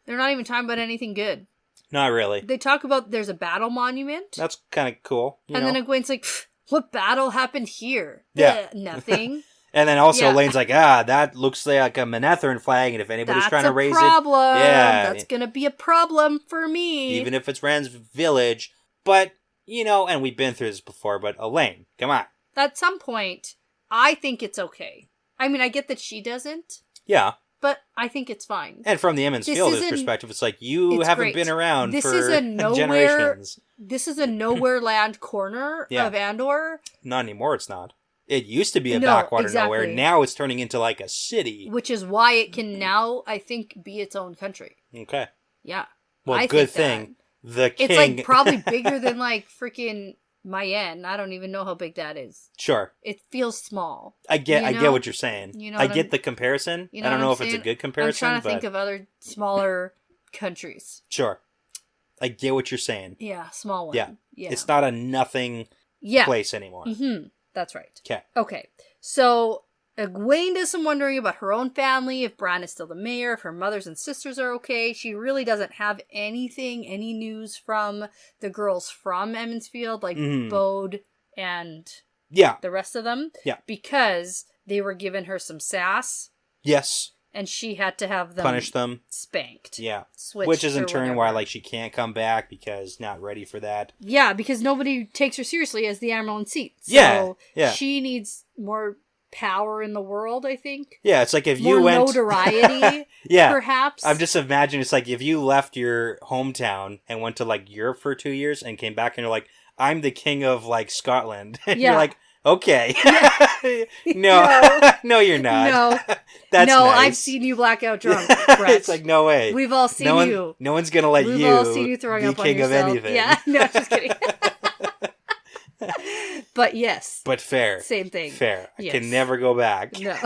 They're not even talking about anything good. Not really. They talk about there's a battle monument. That's kind of cool. And then Egwene's like, what battle happened here? Yeah. Nothing. And then also Elaine's like, that looks like a Manetheren flag, and if anybody's trying to raise problem. it... That's gonna be a problem for me. Even if it's Rand's village. But, and we've been through this before, but Elaine, come on. At some point, I think it's okay. I mean, I get that she doesn't. Yeah. But I think it's fine. And from the Emmons Fielders' perspective, it's like, you haven't been around for generations. This is a nowhere land corner of Andor. Not anymore, it's not. It used to be a backwater nowhere. Now it's turning into like a city. Which is why it can now, I think, be its own country. Okay. Yeah. Well, good thing. The king... It's like probably bigger than like freaking Mayenne. I don't even know how big that is. Sure. It feels small. I get what you're saying. I get the comparison. I don't know if it's a good comparison. I'm trying to think of other smaller countries. Sure. I get what you're saying. Yeah, small one. Yeah. It's not a nothing place anymore. Mm-hmm. That's right. Okay. So Egwene does some wondering about her own family, if Bran is still the mayor, if her mothers and sisters are okay. She really doesn't have any news from the girls from Emmons Field, like Bode and the rest of them. Yeah. Because they were giving her some sass. Yes. And she had to have them punish them, spanked. Yeah. Which is in turn why like she can't come back because not ready for that. Yeah, because nobody takes her seriously as the Admiral in seat. So yeah. She needs more power in the world, I think. Yeah, it's like if more you went notoriety, perhaps. I'm just imagining it's like if you left your hometown and went to like Europe for 2 years and came back and you're like, I'm the king of like Scotland. And you're like, okay. No, you're not. No. That's nice. I've seen you blackout drunk, Brett. It's like, no way. We've all seen you. No one's going to let We've you all seen you throwing be up on king of yourself. anything. Yeah, no, just kidding. But yes. But fair. Same thing. Fair. I can never go back. No.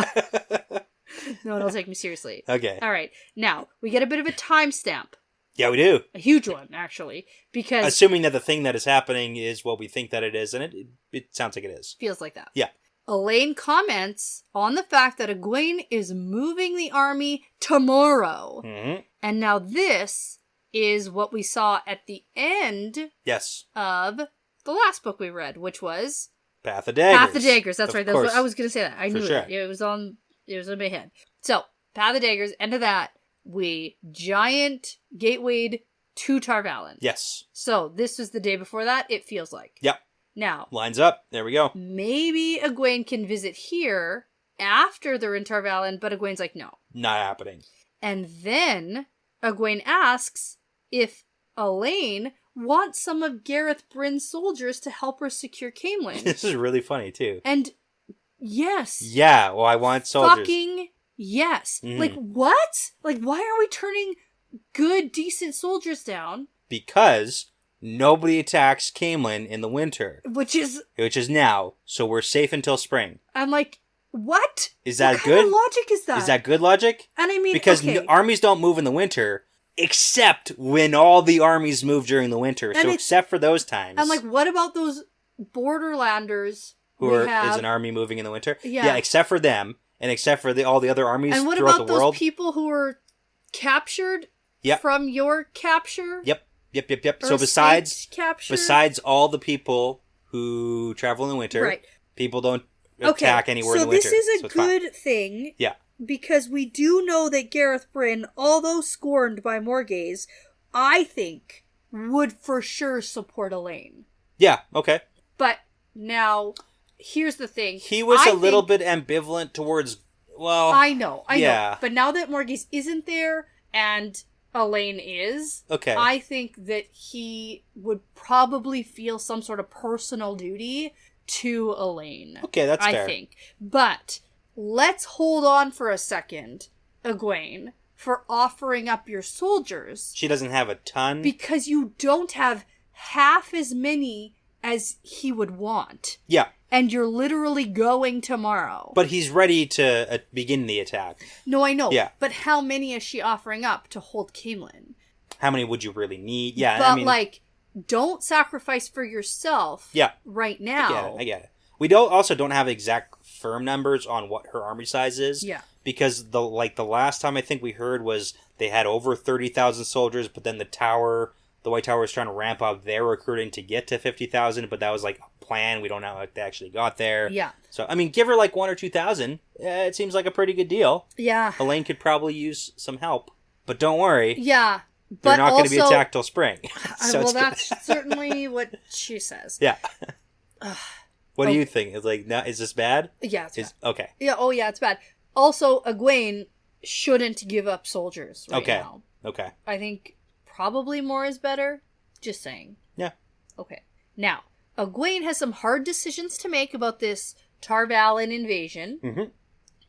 No one will take me seriously. Okay. All right. Now, we get a bit of a timestamp Yeah, we do. A huge one, actually. Because... Assuming that the thing that is happening is what we think that it is, and it sounds like it is. Feels like that. Yeah. Elaine comments on the fact that Egwene is moving the army tomorrow. Mm-hmm. And now this is what we saw at the end Yes. of the last book we read, which was... Path of Daggers. Path of Daggers, that's right. That's what, course. I was going to say that. I knew sure. it. It was in my head. So, Path of Daggers, end of that, we giant gatewayed to Tarvalon. Yes. So, this was the day before that, it feels like. Yep. Now, Lines up. There we go. maybe Egwene can visit here after they're in Tarvalon, but Egwene's like, no. Not happening. And then Egwene asks if Elaine wants some of Gareth Bryn's soldiers to help her secure Caemlyn. This is really funny, too. And yes. Yeah, well, I want soldiers. Fucking yes. Mhm. Like, what? Like, why are we turning good, decent soldiers down? Because nobody attacks Caemlyn in the winter, Which is, now, so we're safe until spring. I'm like, what? Is that what good? What kind of logic is that? Is that good logic? And I mean, Because okay. armies don't move in the winter, except when all the armies move during the winter. And So except for those times. I'm like, what about those Borderlanders is an army moving in the winter? Yeah. Except for them, and except for all the other armies And what throughout about the world. those people who were captured Yep. from your capture? Yep. Or So besides capture? all the people who travel in the winter, Right. people don't attack anywhere in the winter. So this is a it's fine. good thing. Yeah. Because we do know that Gareth Bryn, although scorned by Morgaze, I think would for sure support Elaine. Yeah, okay. But now, here's the thing. He was a a little bit ambivalent towards, well... I know. Yeah. But now that Morgaze isn't there, and Elaine is, Okay. I think that he would probably feel some sort of personal duty to Elaine. Okay, that's fair. I think. But let's hold on for a second, Egwene, for offering up your soldiers. She doesn't have a ton. Because you don't have half as many as he would want. Yeah. And you're literally going tomorrow. But he's ready to begin the attack. No, I know. Yeah. But how many is she offering up to hold Caemlyn? How many would you really need? Yeah, But, I mean... don't sacrifice for yourself right now. I get it. We don't have exact firm numbers on what her army size is. Yeah. Because the last time I think we heard was they had over 30,000 soldiers, but then the White Tower was trying to ramp up their recruiting to get to 50,000, but that was like a plan. We don't know how they actually got there. Yeah. So, I mean, give her like 1,000 or 2,000. It seems like a pretty good deal. Yeah. Elaine could probably use some help. But don't worry. Yeah. They're not going to be attacked till spring. Well, that's certainly what she says. Yeah. What do you think? Is this bad? Yeah, it's bad. Okay. Yeah, oh yeah, it's bad. Also, Egwene shouldn't give up soldiers right now. Okay. I think probably more is better. Just saying. Yeah. Okay. Now, Egwene has some hard decisions to make about this Tarvalon invasion. Mm-hmm.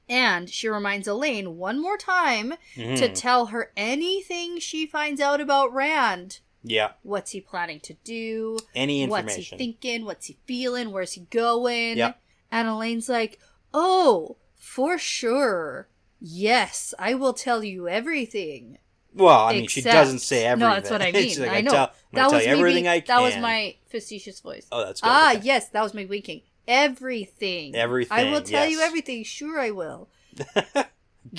And she reminds Elaine one more time to tell her anything she finds out about Rand. Yeah. What's he planning to do? Any information. What's he thinking? What's he feeling? Where's he going? Yep. And Elaine's like, oh, for sure. Yes, I will tell you everything. Well, I mean, she doesn't say everything. No, that's what I mean. She's like, I know. I'm going to tell you everything I can. That was my facetious voice. Oh, that's good. Ah, okay. yes, that was my winking. Everything. Everything, I will tell you yes. everything. Sure, I will.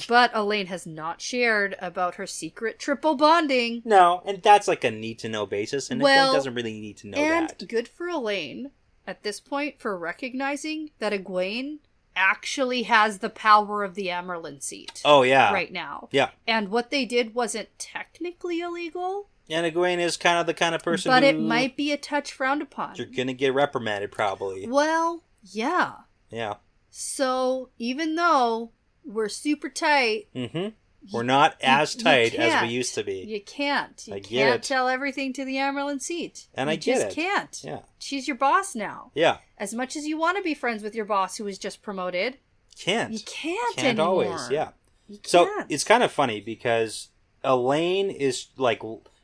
But Elaine has not shared about her secret triple bonding. No, and that's like a need-to-know basis, and it doesn't really need to know and that. good for Elaine, at this point, for recognizing that Egwene actually has the power of the Amerlin seat. Oh, yeah. Right now. Yeah. And what they did wasn't technically illegal. And Egwene is kind of the kind of person but who... it might be a touch frowned upon. You're going to get reprimanded, probably. Well, yeah. Yeah. So, even though we're super tight... Mm-hmm. We're not as tight as we used to be. You can't. You I get can't it. tell everything to the Amerlin seat. And you I get just it. can't. Yeah. She's your boss now. Yeah. As much as you want to be friends with your boss who was just promoted, Can't. you can't Can't anymore. always, yeah. You can't. So, it's kind of funny because Elaine is, like,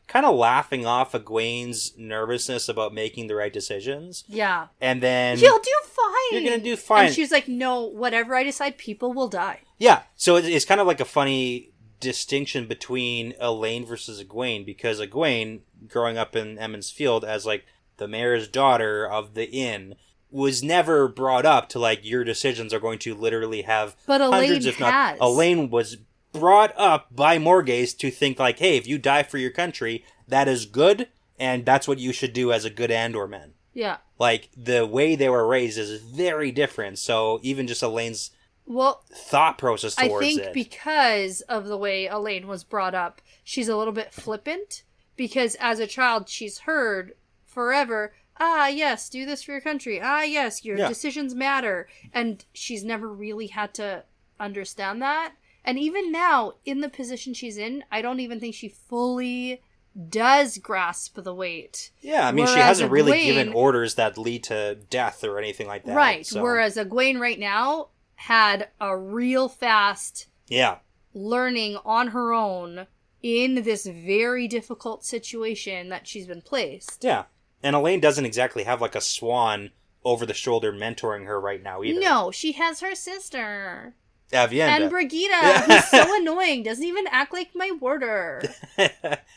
kind of laughing off Egwene's nervousness about making the right decisions. Yeah. And then... You'll do fine. You're going to do fine. And she's like, no, whatever I decide, people will die. Yeah. So it's kind of like a funny distinction between Elaine versus Egwene, because Egwene, growing up in Emond's Field as, like, the mayor's daughter of the inn, was never brought up to, like, your decisions are going to literally have But hundreds, Elaine if not... has. Elaine was brought up by Morghast to think, like, hey, if you die for your country, that is good, and that's what you should do as a good Andor man. Yeah. Like, the way they were raised is very different, so even just Elaine's thought process towards it. I think because of the way Elaine was brought up, she's a little bit flippant, because as a child, she's heard forever, yes, do this for your country. Yes, your decisions matter. And she's never really had to understand that. And even now, in the position she's in, I don't even think she fully does grasp the weight. Yeah, I mean, she hasn't really given orders that lead to death or anything like that. Right, so. Whereas Egwene right now had a real fast learning on her own in this very difficult situation that she's been placed. Yeah. And Elaine doesn't exactly have, like, a swan over the shoulder mentoring her right now either. No, she has her sister. Avienda. And Brigida, who's so annoying, doesn't even act like my warder.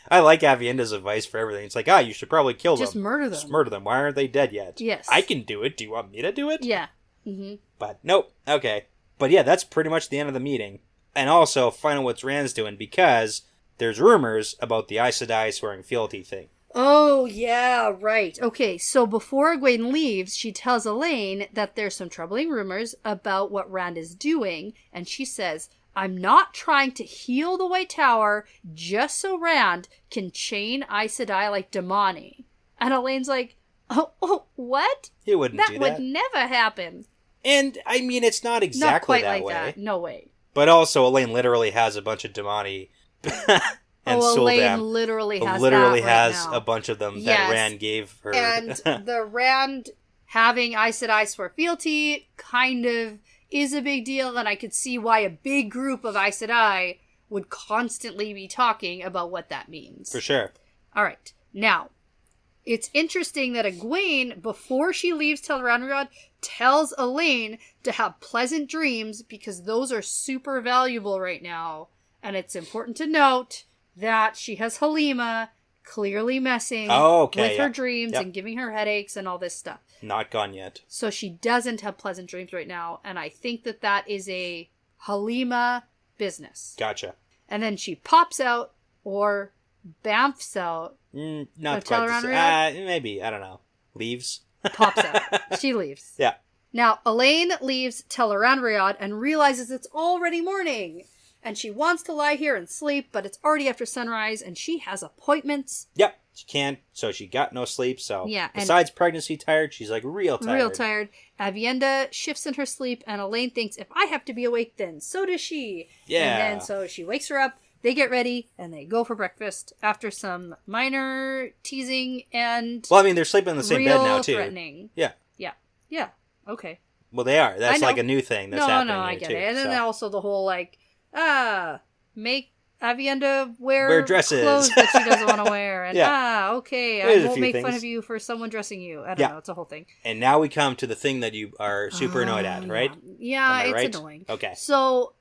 I like Avienda's advice for everything. It's like, you should probably kill them. Just murder them. Just murder them. Why aren't they dead yet? Yes. I can do it. Do you want me to do it? Yeah. Mm-hmm. But nope. Okay. But yeah, that's pretty much the end of the meeting. And also, find out what Rand's doing, because there's rumors about the Aes Sedai swearing fealty thing. Oh, yeah, right. Okay, so before Egwene leaves, she tells Elaine that there's some troubling rumors about what Rand is doing, and she says, I'm not trying to heal the White Tower just so Rand can chain Aes Sedai like Damani. And Elaine's like, oh what? He wouldn't do that. That would never happen. And, I mean, it's not exactly not quite that way. That. No way. But also, Elaine literally has a bunch of Damani. And Elaine literally has a bunch of them that Rand gave her. And the Rand having Aes Sedai swear fealty kind of is a big deal, and I could see why a big group of Aes Sedai would constantly be talking about what that means. For sure. All right. Now, it's interesting that Egwene, before she leaves Tel'aran'rhiod, tells Elaine to have pleasant dreams, because those are super valuable right now. And it's important to note that she has Halima clearly messing with her dreams and giving her headaches and all this stuff. Not gone yet. So she doesn't have pleasant dreams right now, and I think that is a Halima business. Gotcha. And then she pops out, or bamfs out. Not quite. Maybe, I don't know. Leaves? Pops out. She leaves. Yeah. Now, Elaine leaves Tel'aran'rhiod and realizes it's already morning. And she wants to lie here and sleep, but it's already after sunrise, and she has appointments. Yep, she can't, so she got no sleep, so... Yeah, besides pregnancy tired, she's, like, real tired. Real tired. Avienda shifts in her sleep, and Elaine thinks, if I have to be awake, then so does she. Yeah. And then, so she wakes her up, they get ready, and they go for breakfast after some minor teasing and... Well, I mean, they're sleeping in the same bed now, too. Threatening. Yeah. Yeah, okay. Well, they are. That's, like, a new thing that's happening I get too, it. And then also the whole, like... make Avienda wear dresses. Clothes that she doesn't want to wear. And okay, There's I won't make fun of you for someone dressing you. I don't know, it's a whole thing. And now we come to the thing that you are super annoyed at, right? Yeah, it's annoying. Okay. So,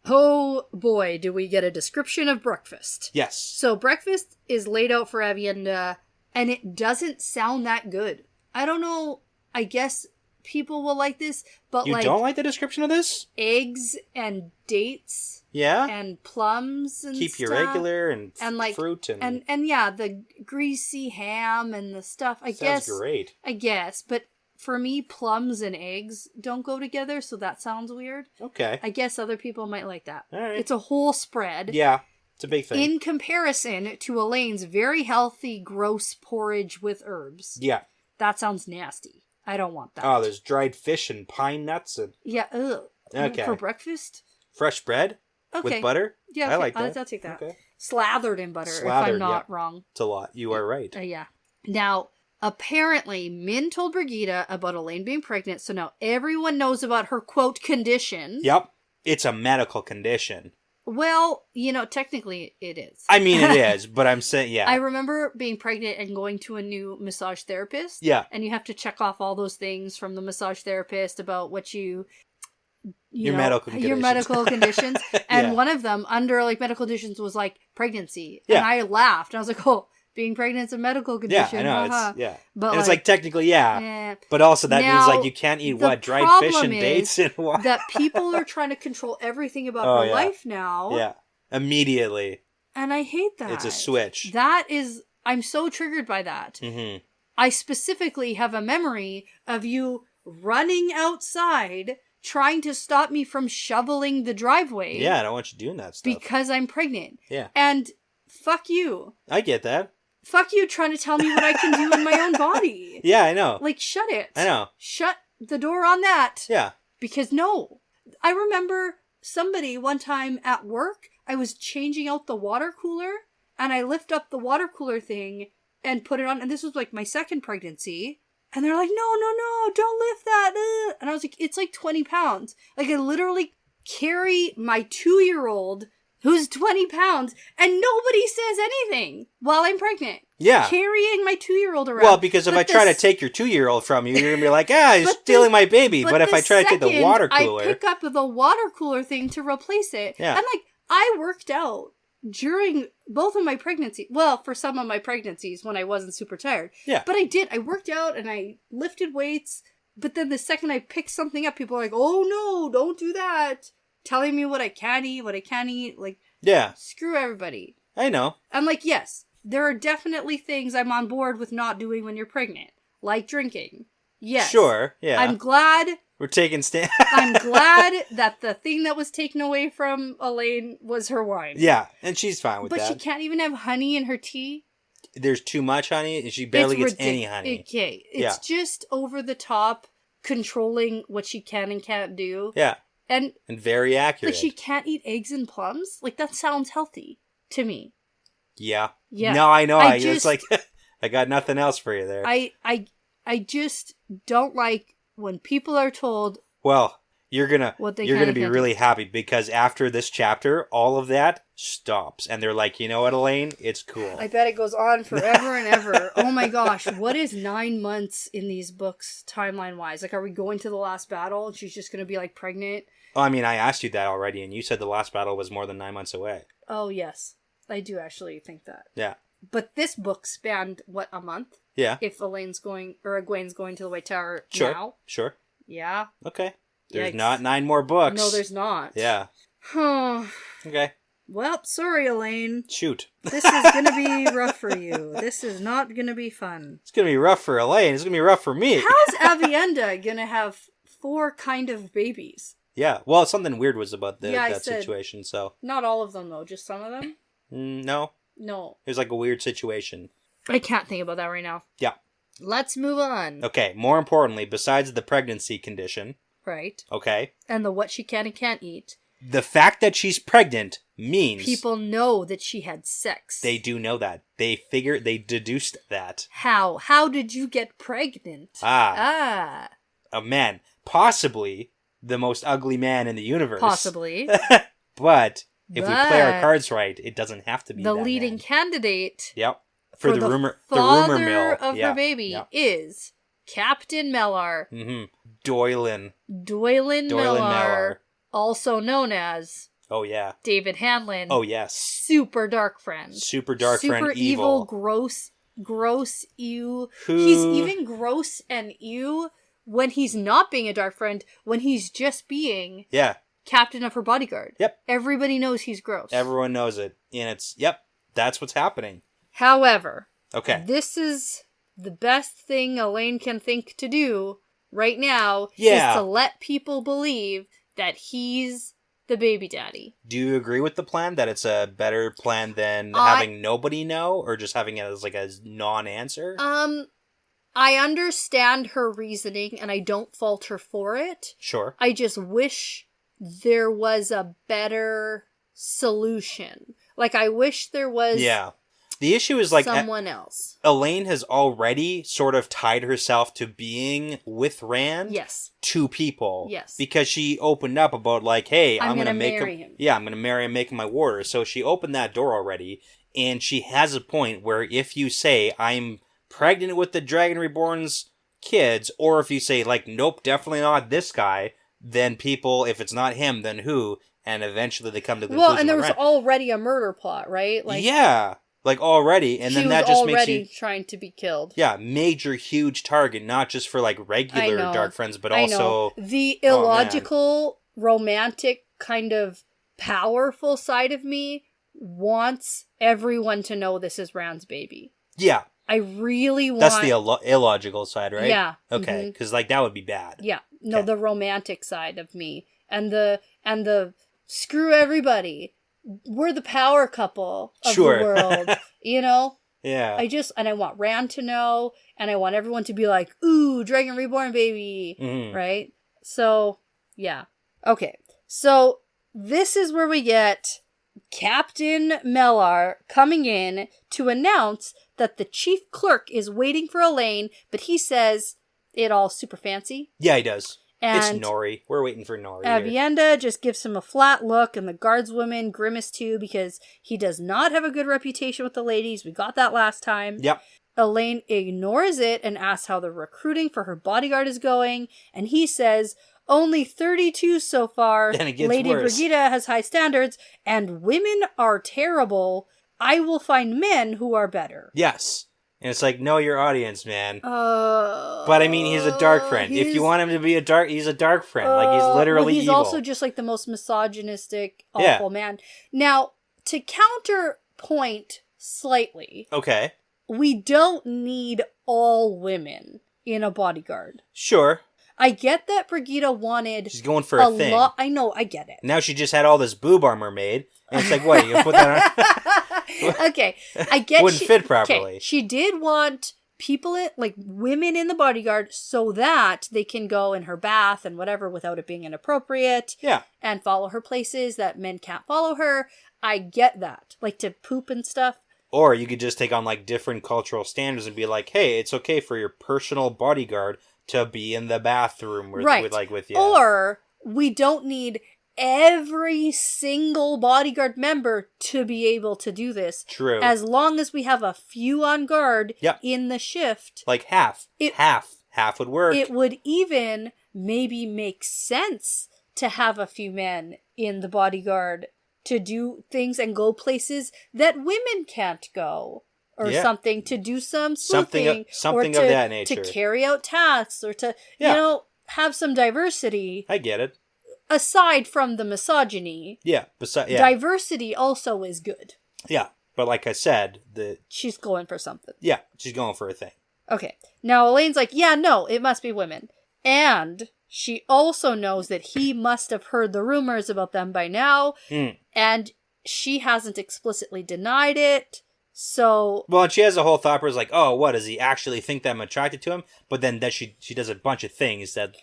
oh boy, do we get a description of breakfast. Yes. So breakfast is laid out for Avienda, and it doesn't sound that good. I don't know, I guess... people will like this, but you don't like the description of this? Eggs and dates, and plums and keep stuff. You regular and like fruit and yeah, the greasy ham and the stuff. Sounds great. I guess, but for me, plums and eggs don't go together, so that sounds weird. Okay. I guess other people might like that. All right. It's a whole spread. Yeah, it's a big thing. In comparison to Elaine's very healthy, gross porridge with herbs. Yeah. That sounds nasty. I don't want that. Oh, there's dried fish and pine nuts and... Yeah, ugh. Okay. For breakfast? Fresh bread? Okay. With butter? Yeah, okay. I like that. I'll take that. Okay. Slathered in butter, if I'm not wrong. It's a lot. You are right. Yeah. Now, apparently, Min told Brigida about Elaine being pregnant, so now everyone knows about her, quote, condition. Yep. It's a medical condition. Well, technically it is. I mean, it is, but I'm saying, yeah. I remember being pregnant and going to a new massage therapist. Yeah. And you have to check off all those things from the massage therapist about what you Your medical conditions. Your medical conditions. And Yeah. one of them, under, like, medical conditions, was, like, pregnancy. Yeah. And I laughed. I was like, oh, being pregnant's a medical condition. Yeah, I know. haha. But and like, it's like, technically, yeah. eh. But also that means, Now, like, you can't eat, the dried fish and problem dates and what? that people are trying to control everything about Oh, her yeah. life now. Yeah. Immediately. And I hate that. It's a switch. That is, I'm so triggered by that. Mm-hmm. I specifically have a memory of you running outside trying to stop me from shoveling the driveway. Yeah, I don't want you doing that stuff. Because I'm pregnant. Yeah. And fuck you. I get that. Fuck you trying to tell me what I can do in my own body. Yeah, I know. Like, shut it. I know. Shut the door on that. Yeah. Because no. I remember somebody one time at work, I was changing out the water cooler, and I lift up the water cooler thing and put it on, and this was like my second pregnancy, and they're like, no, don't lift that. And I was like, it's like 20 pounds. Like, I literally carry my 2-year-old who's 20 pounds, and nobody says anything while I'm pregnant. Yeah. Carrying my 2-year-old around. Well, because if I try to take your 2-year-old from you, you're going to be like, he's stealing my baby. But if I try to take the water cooler. I pick up the water cooler thing to replace it. Yeah. And, like, I worked out during both of my pregnancies. Well, for some of my pregnancies when I wasn't super tired. Yeah. But I did. I worked out and I lifted weights. But then the second I picked something up, people are like, oh, no, don't do that. Telling me what I can eat, what I can't eat. Like, yeah. Screw everybody. I know. I'm like, yes, there are definitely things I'm on board with not doing when you're pregnant. Like drinking. Yes. Sure, yeah. I'm glad... We're taking stand. I'm glad that the thing that was taken away from Elaine was her wine. Yeah, and she's fine with that. But she can't even have honey in her tea. There's too much honey, and she barely gets any honey. Okay, it's just over the top, controlling what she can and can't do. Yeah. And very accurate. Like, she can't eat eggs and plums? Like, that sounds healthy to me. Yeah. Yeah. No, I know. It's like, I got nothing else for you there. I just don't like when people are told... Well, you're gonna be really happy, because after this chapter, all of that stops. And they're like, you know what, Elaine? It's cool. I bet it goes on forever and ever. Oh my gosh, what is 9 months in these books, timeline-wise? Like, are we going to the last battle and she's just gonna be, like, pregnant? Oh, I mean, I asked you that already, and you said the last battle was more than 9 months away. Oh, yes. I do actually think that. Yeah. But this book spanned, what, a month? Yeah. If Elaine's going, or Egwene's going to the White Tower now? Sure. Yeah. Okay. There's not 9 more books. No, there's not. Yeah. Okay. Well, sorry, Elaine. Shoot. This is going to be rough for you. This is not going to be fun. It's going to be rough for Elaine. It's going to be rough for me. How's Avienda going to have 4 kind of babies? Yeah. Well, something weird was about that said, situation, so. Not all of them, though. Just some of them? No. No. It was like a weird situation. I can't think about that right now. Yeah. Let's move on. Okay. More importantly, besides the pregnancy condition. Right. Okay. And the what she can and can't eat. The fact that she's pregnant means... people know that she had sex. They do know that. They deduced that. How? How did you get pregnant? A man. Possibly the most ugly man in the universe. Possibly. But if we play our cards right, it doesn't have to be the that leading man. candidate. Yep. For the rumor mill of her baby is Captain Mellar. Mm-hmm. Doylan Mellar, also known as... Oh, yeah. David Hanlon. Oh, yes. Super dark friend. Super evil. Evil, gross, ew. He's even gross and ew when he's not being a dark friend, when he's just being... Yeah. Captain of her bodyguard. Yep. Everybody knows he's gross. Everyone knows it. And that's what's happening. However... Okay. This is the best thing Elaine can think to do right now is to let people believe that he's the baby daddy. Do you agree with the plan, that it's a better plan than having nobody know, or just having it as like a non-answer? I understand her reasoning and I don't fault her for it. Sure. I just wish there was a better solution. Like, I wish there was... Yeah. The issue is, like, someone else. Elaine has already sort of tied herself to being with Rand. Yes. To people. Yes. Because she opened up about, like, hey, I'm going to marry him. Yeah, I'm going to marry him, make him my warder. So she opened that door already. And she has a point where if you say, I'm pregnant with the Dragon Reborn's kids, or if you say, like, nope, definitely not this guy, then people, if it's not him, then who? And eventually they come to the conclusion. Well, and there was already a murder plot, right? Like, yeah, like already, and then that just makes you trying to be killed. Yeah, major, huge target, not just for like regular dark friends, but also the illogical, romantic kind of powerful side of me wants everyone to know this is Rand's baby. Yeah. I really want... That's the illogical side, right? Yeah. Okay, because like that would be bad. Yeah. No, the romantic side of me. And the screw everybody. We're the power couple of the world. You know? Yeah. I want Rand to know, and I want everyone to be like, ooh, Dragon Reborn baby. Mm-hmm. Right? So, yeah. Okay. So, this is where we get Captain Mellar coming in to announce that the chief clerk is waiting for Elaine, but he says it all super fancy. Yeah, he does. And it's Nori. We're waiting for Nori. Avienda just gives him a flat look, and the guardswomen grimace too because he does not have a good reputation with the ladies. We got that last time. Yep. Elaine ignores it and asks how the recruiting for her bodyguard is going, and he says, only 32 so far. And it gets Lady worse. Brigida has high standards, and women are terrible. I will find men who are better. Yes. And it's like, know your audience, man. But I mean, he's a dark friend. If you want him to be he's a dark friend. Like, he's literally he's evil. also just like the most misogynistic, awful man. Now, to counterpoint slightly. Okay. We don't need all women in a bodyguard. Sure. I get that Brigida wanted... She's going for a thing. I know, I get it. Now she just had all this boob armor made. And it's like, what, you gonna put that on? Okay, I get... Wouldn't fit properly. Okay, she did want people, like women in the bodyguard, so that they can go in her bath and whatever without it being inappropriate. Yeah. And follow her places that men can't follow her. I get that. Like to poop and stuff. Or you could just take on like different cultural standards and be like, hey, it's okay for your personal bodyguard to be in the bathroom with you. Or we don't need every single bodyguard member to be able to do this. True. As long as we have a few on guard in the shift. Like half. Half would work. It would even maybe make sense to have a few men in the bodyguard to do things and go places that women can't go. Or something, to do some sleuthing. Something of that nature. To carry out tasks, or to, have some diversity. I get it. Aside from the misogyny. Yeah. Diversity also is good. Yeah. But like I said, she's going for something. Yeah. She's going for a thing. Okay. Now Elaine's like, yeah, no, it must be women. And she also knows that he must have heard the rumors about them by now. And she hasn't explicitly denied it. So... Well, and she has a whole thought process like, oh, what, does he actually think that I'm attracted to him? But then she does a bunch of things that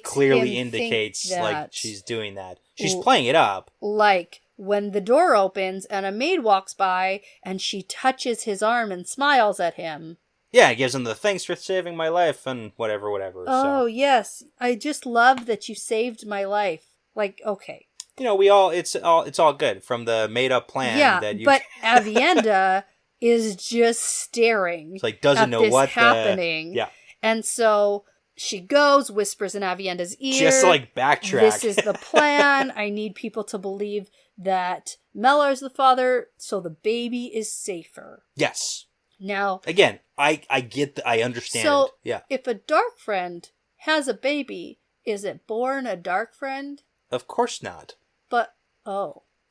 clearly indicates like she's doing that. She's playing it up. Like when the door opens and a maid walks by and she touches his arm and smiles at him. Yeah, it gives him the thanks for saving my life and whatever. Oh, yes. I just love that you saved my life. Like, okay. You know, it's all good from the made-up plan that you... but Avienda is just staring. It's like, doesn't know what's happening. Yeah. And so she goes, whispers in Avienda's ear. Just like backtrack. This is the plan. I need people to believe that Mellar's the father, so the baby is safer. Yes. Now... Again, I understand so it. Yeah. If a dark friend has a baby, is it born a dark friend? Of course not. But,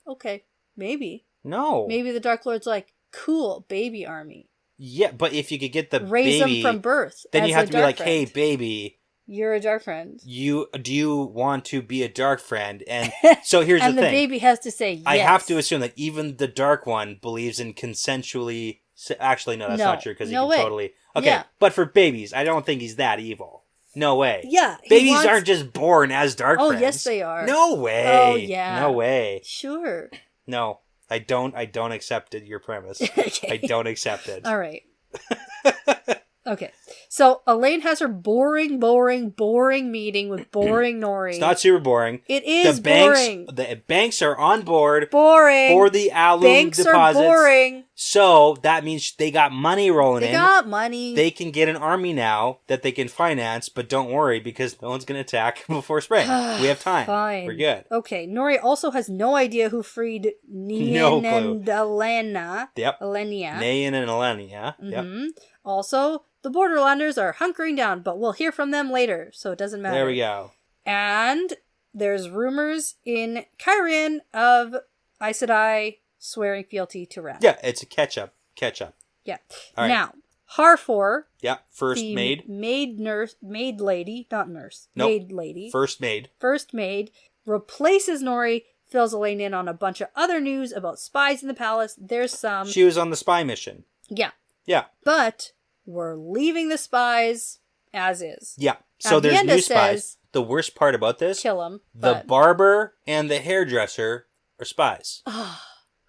okay, maybe. No. Maybe the Dark Lord's like, cool, baby army. Yeah, but if you could get the Raise baby... them from birth. Then you have to be like, friend. hey, baby... You're a dark friend. Do you want to be a dark friend? And so here's the thing. And the baby has to say yes. I have to assume that even the dark one believes in consensually... Actually, no, that's not true, because he can totally... Okay, but for babies, I don't think he's that evil. No way. Yeah. Babies aren't just born as dark friends. Oh, yes, they are. No way. Oh, yeah. No way. Sure. No, I don't accept your premise. Okay. I don't accept it. All right. Okay. So Elaine has her boring meeting with boring Nori. It's not super boring. It is boring. The banks are on board. Boring. For the alum deposits. Banks are boring. So that means they got money rolling in. They got money. They can get an army now that they can finance, but don't worry because no one's going to attack before spring. We have time. Fine. We're good. Okay, Nori also has no idea who freed Nian and Alana. Yep. Alenia. Nayan and Alana. Mm-hmm. Also, the Borderlanders are hunkering down, but we'll hear from them later, so it doesn't matter. There we go. And there's rumors in Kyrian of Aes Sedai swearing fealty to Ren. Yeah, it's a catch-up. Yeah. All right. Now, Harfor. Yeah, first the maid. Maid lady, not nurse. Nope. Maid lady. First maid. First maid replaces Nori, fills Elaine in on a bunch of other news about spies in the palace. There's some. She was on the spy mission. Yeah. Yeah. But we're leaving the spies as is. Yeah. So there's Avienda new spies. says, The worst part about this, kill them. the barber and the hairdresser are spies.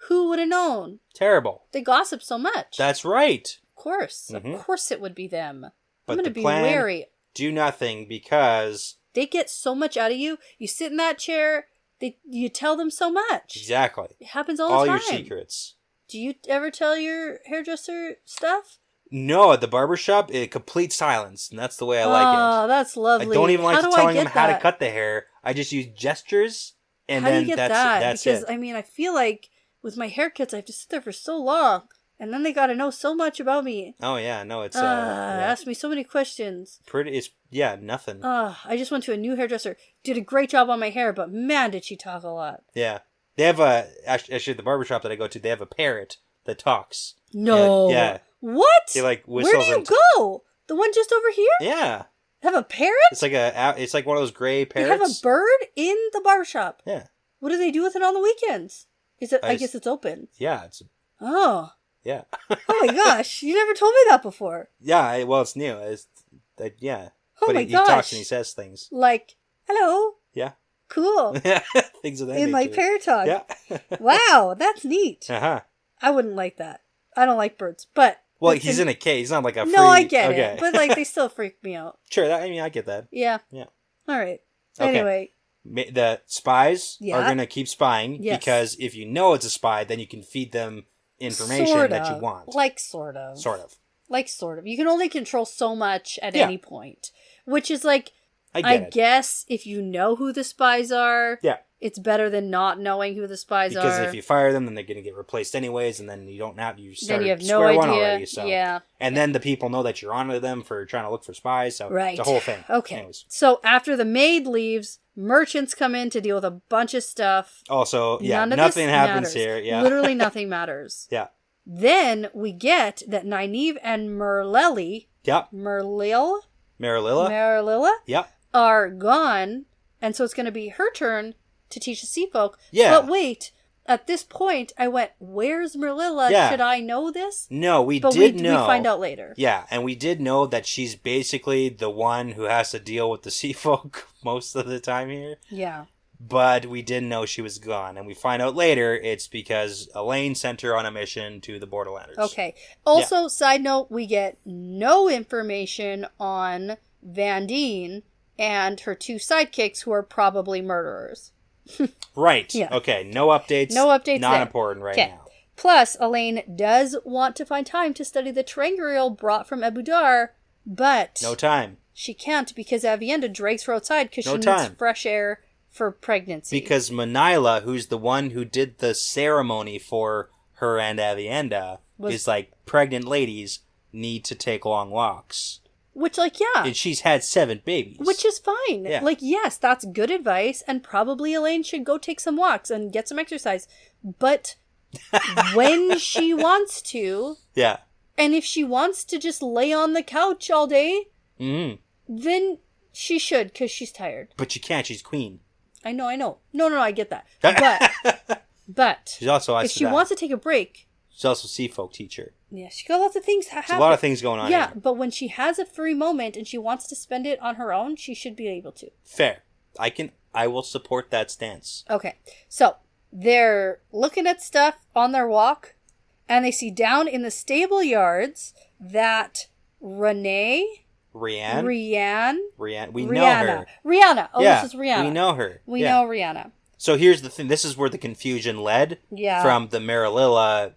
Who would have known? Terrible. They gossip so much. That's right. Of course. Mhm. Of course it would be them. But I'm going to the be plan, wary. do nothing because... They get so much out of you. You sit in that chair, you tell them so much. Exactly. It happens all the All time. your secrets. Do you ever tell your hairdresser stuff? No, at the barbershop, complete silence. And that's the way I like it. Oh, that's lovely. I don't even like How do I telling get them how to that? cut the hair. I just use gestures, and How do then you get that's that? that's Because, it. I mean, I feel like with my haircuts, I have to sit there for so long. And then they got to know so much about me. Oh, yeah. No, it's... Ask me so many questions. It's nothing. I just went to a new hairdresser. Did a great job on my hair, but man, did she talk a lot. Yeah. They have actually, the barbershop that I go to, they have a parrot that talks. No. Yeah. What? They like whistles. Where do you go? The one just over here? Yeah. Have a parrot? It's like one of those gray parrots. They have a bird in the barbershop. Yeah. What do they do with it on the weekends? I guess it's open. Yeah. Oh. Yeah. Oh my gosh. You never told me that before. Yeah. Well, it's new. Yeah. Oh but my he gosh. talks and he says things. Like, hello. Yeah. Cool. Things of that In nature. like parrot talk. Yeah. Wow. That's neat. Uh-huh. I wouldn't like that. I don't like birds, but... Well, he's in a cage. He's not like a free... No, I get okay. it. But like, they still freak me out. Sure. I get that. Yeah. Yeah. All right. Okay. Anyway. The spies are going to keep spying because if you know it's a spy, then you can feed them information that you want. Like, sort of. Sort of. Like, sort of. You can only control so much at any point. Which is like, I guess if you know who the spies are, it's better than not knowing who the spies are. Because if you fire them, then they're going to get replaced anyways, and then you started you have no square idea. one already. So. Yeah. And then the people know that you're onto them for trying to look for spies, so right. it's a whole thing. Okay. Anyways. So after the maid leaves, merchants come in to deal with a bunch of stuff. Also, nothing happens here. Yeah. Literally nothing matters. Yeah. Then we get that Nynaeve and Merlili. Yep. Merlilla? Yep. Are gone, and so it's going to be her turn to teach the sea folk. Yeah. But wait, at this point, I went, where's Merlilla? Yeah. Should I know this? No, we know. We find out later. Yeah, and we did know that she's basically the one who has to deal with the sea folk most of the time here. Yeah. But we didn't know she was gone, and we find out later it's because Elaine sent her on a mission to the Borderlanders. Okay. Also, side note, we get no information on Vandine and her two sidekicks who are probably murderers. Right. Yeah. Okay, no updates. No updates Not there. important right now. Plus, Elaine does want to find time to study the Terangrial brought from Abu Dar, but... No time. She can't because Avienda drags her outside because she needs fresh air for pregnancy. Because Manila, who's the one who did the ceremony for her and Avienda, is like, pregnant ladies need to take long walks. Which, like, yeah. And she's had 7 babies. Which is fine. Yeah. Like, yes, that's good advice, and probably Elaine should go take some walks and get some exercise. But when she wants to... Yeah. And if she wants to just lay on the couch all day, then she should, because she's tired. But she can't, she's queen. I know. No, I get that. But she's also if she wants to take a break... She's also a sea folk teacher. Yeah, she got lots of things happen. There's a lot of things going on here. But when she has a free moment and she wants to spend it on her own, she should be able to. Fair. I will support that stance. Okay. So, they're looking at stuff on their walk, and they see down in the stable yards that Rihanna. We know her. Rihanna. Oh, yeah, this is Rihanna. we know her. We know Rihanna. So here's the thing. This is where the confusion led from the Marillilla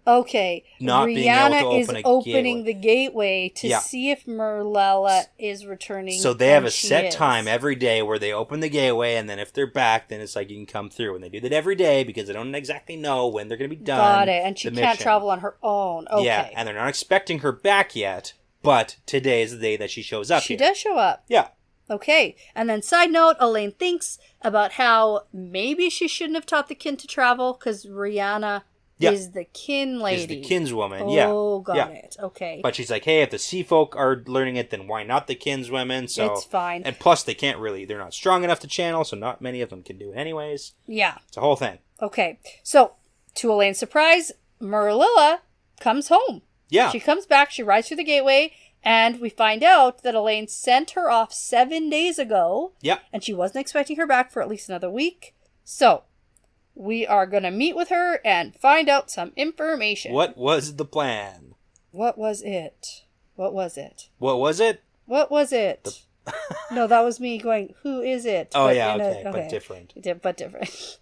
not being able to open a opening the gateway to see if Marillilla is returning. So they have a set time every day where they open the gateway, and then if they're back, then it's like you can come through. And they do that every day because they don't exactly know when they're going to be done. Got it. And she can't travel on her own. Okay. Yeah, and they're not expecting her back yet, but today is the day that she shows up. She does show up. Yeah. Okay, and then side note, Elaine thinks about how maybe she shouldn't have taught the kin to travel because Rihanna is the kin lady. Is the kinswoman, Oh, got it. Okay. But she's like, hey, if the sea folk are learning it, then why not the kinswomen? So it's fine. And plus, they're not strong enough to channel, so not many of them can do it anyways. Yeah. It's a whole thing. Okay, so to Elaine's surprise, Marillilla comes home. Yeah. She comes back, she rides through the gateway, and we find out that Elaine sent her off 7 days ago. Yep. And she wasn't expecting her back for at least another week. So, we are going to meet with her and find out some information. What was the plan? What was it? What was it? What was it? What was it? No, that was me going, who is it? Oh, but but different. But different.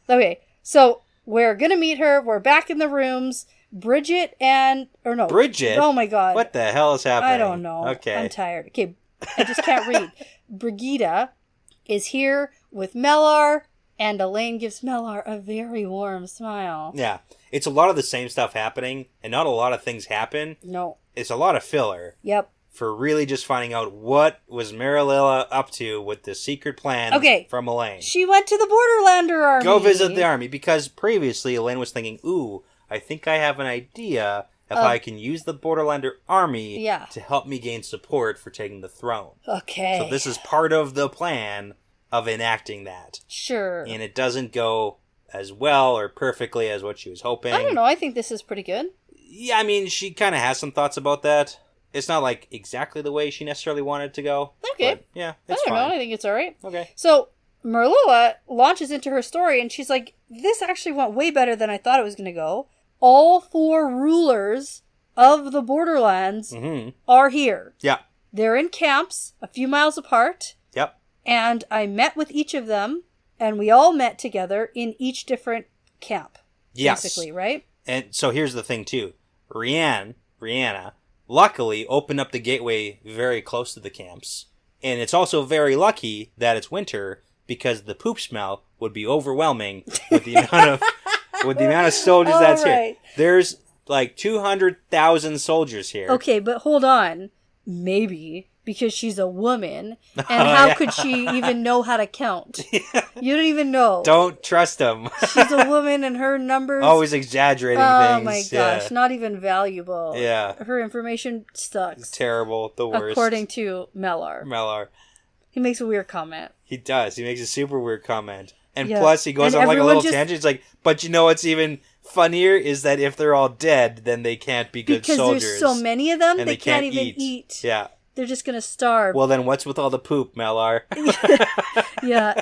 Okay, so we're going to meet her. We're back in the rooms. Bridget? Oh my god. What the hell is happening? I don't know. Okay. I'm tired. Okay, I just can't read. Brigida is here with Mellar, and Elaine gives Mellar a very warm smile. Yeah. It's a lot of the same stuff happening, and not a lot of things happen. No. It's a lot of filler. Yep. For really just finding out what was Marillilla up to with the secret plan from Elaine. She went to the Borderlander army. Go visit the army, because previously Elaine was thinking, ooh, I think I have an idea if I can use the Borderlander army to help me gain support for taking the throne. Okay. So this is part of the plan of enacting that. Sure. And it doesn't go as well or perfectly as what she was hoping. I don't know. I think this is pretty good. Yeah, I mean, she kind of has some thoughts about that. It's not like exactly the way she necessarily wanted it to go. Okay. But yeah, it's fine. I don't know. I think it's all right. Okay. So Marillilla launches into her story, and she's like, this actually went way better than I thought it was going to go. All 4 rulers of the Borderlands are here. Yeah. They're in camps a few miles apart. Yep. And I met with each of them, and we all met together in each different camp. Yes. Basically, right? And so here's the thing, too. Rihanna, luckily opened up the gateway very close to the camps. And it's also very lucky that it's winter, because the poop smell would be overwhelming with the amount of soldiers that's here. There's like 200,000 soldiers here. Okay, but hold on. Maybe because she's a woman, and how could she even know how to count? You don't even know. Don't trust them. She's a woman, and her numbers always exaggerating things. Oh my gosh, not even valuable. Yeah, her information sucks. It's terrible, the worst. According to Mellar. He makes a weird comment. He does. He makes a super weird comment. And plus, he goes on like a little tangent. He's like, but you know what's even funnier is that if they're all dead, then they can't be good soldiers. Because there's so many of them, they can't even eat. Yeah. They're just going to starve. Well, then what's with all the poop, Mellar? Yeah.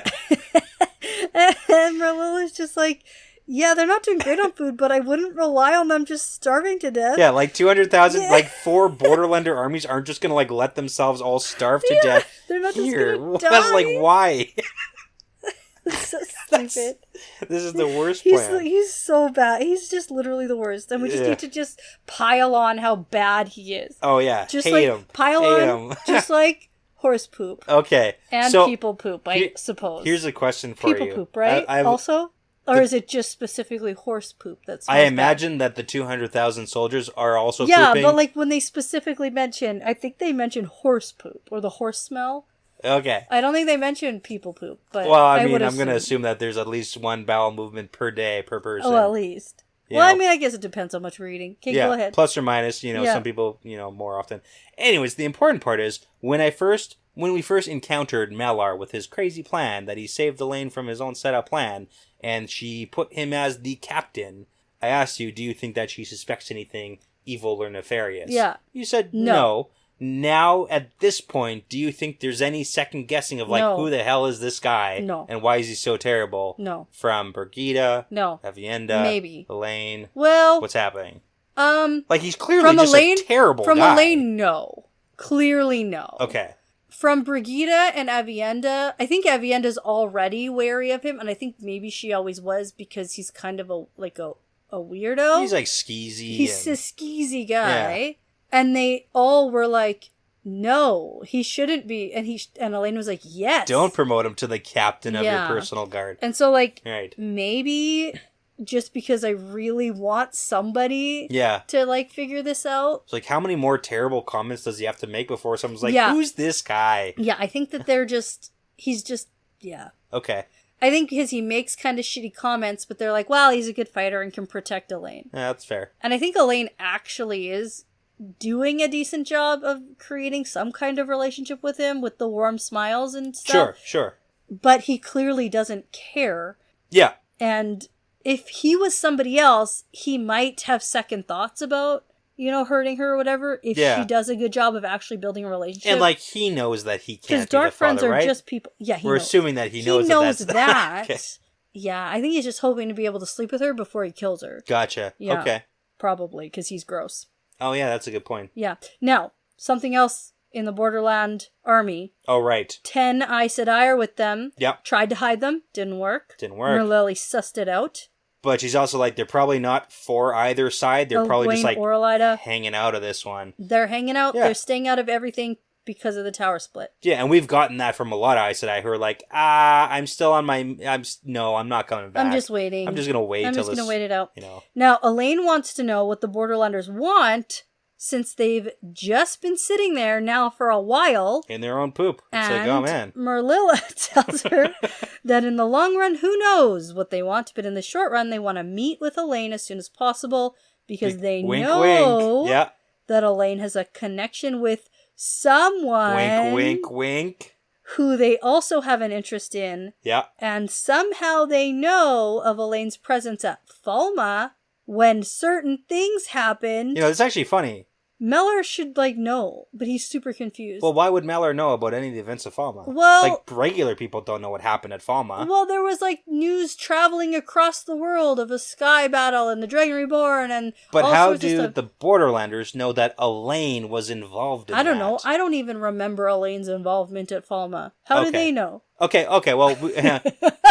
And Marilla's just like, yeah, they're not doing great on food, but I wouldn't rely on them just starving to death. Yeah, like 200,000, like 4 Borderlander armies aren't just going to like let themselves all starve to death. They're not just going to die. That's like, why? So stupid. This is the worst plan. He's so bad. He's just literally the worst. And we just need to just pile on how bad he is. Oh, yeah. Just hate like him. Pile hate on, him. just like horse poop. Okay. And people poop, I suppose. Here's a question for you. People poop, right? Also? Or is it just specifically horse poop that's I imagine that the 200,000 soldiers are also pooping. Yeah, but like when they specifically mention, I think they mention horse poop or the horse smell. Okay. I don't think they mention people poop, but well, I mean, I'm going to assume that there's at least one bowel movement per day per person. Oh, at least. I mean, I guess it depends how much we're eating. Okay, go ahead. Plus or minus, some people, more often. Anyways, the important part is when we first encountered Mellar with his crazy plan that he saved Elaine from his own set-up plan, and she put him as the captain, I asked you, do you think that she suspects anything evil or nefarious? Yeah. You said no. Now, at this point, do you think there's any second guessing of, like, who the hell is this guy? No. And why is he so terrible? No. From Brigida? No. Avienda? Maybe. Elaine? Well... What's happening? Like, he's clearly just a terrible guy. From Elaine, no. Clearly, no. Okay. from Brigida and Avienda, I think Avienda's already wary of him, and I think maybe she always was because he's kind of a weirdo. He's like skeezy. He's a skeezy guy. Yeah. And they all were like, no, he shouldn't be. And Elaine was like, yes. Don't promote him to the captain of your personal guard. And so, like, maybe just because I really want somebody to, like, figure this out. It's like, how many more terrible comments does he have to make before someone's like, who's this guy? Yeah, I think that he's just, Okay. I think because he makes kind of shitty comments, but they're like, well, he's a good fighter and can protect Elaine. Yeah, that's fair. And I think Elaine actually is doing a decent job of creating some kind of relationship with him with the warm smiles and stuff. Sure. But he clearly doesn't care. Yeah. And if he was somebody else, he might have second thoughts about, hurting her or whatever if she does a good job of actually building a relationship. And, like, he knows that he can't be the father, dark friends are right? just people. Yeah, We're assuming that he knows that. Okay. Yeah, I think he's just hoping to be able to sleep with her before he kills her. Gotcha. Yeah, okay. Probably, because he's gross. Oh, yeah, that's a good point. Yeah. Now, something else in the Borderland army. Oh, right. 10 Aes Sedai are with them. Yep. Tried to hide them. Didn't work. Merlili sussed it out. But she's also like, they're probably not for either side. They're probably just like hanging out of this one. They're hanging out. Yeah. They're staying out of everything because of the tower split. Yeah, and we've gotten that from a lot of Aes Sedai who are like, I'm still on my... I'm not coming back. I'm just waiting. I'm just going to wait I'm till just going to wait it out. You know. Now, Elaine wants to know what the Borderlanders want since they've just been sitting there now for a while. In their own poop. It's and like, oh man. Merlilla tells her that in the long run, who knows what they want, but in the short run, they want to meet with Elaine as soon as possible because they know that Elaine has a connection with someone. Wink, wink. Who they also have an interest in. Yeah. And somehow they know of Elaine's presence at Falma when certain things happen. It's actually funny. Mellor should, know, but he's super confused. Well, why would Mellor know about any of the events of Falma? Well... regular people don't know what happened at Falma. Well, there was, news traveling across the world of a sky battle and the Dragon Reborn and But all how sorts do of stuff. the Borderlanders know that Elaine was involved in that? I don't know. I don't even remember Elaine's involvement at Falma. How do they know? Okay, well,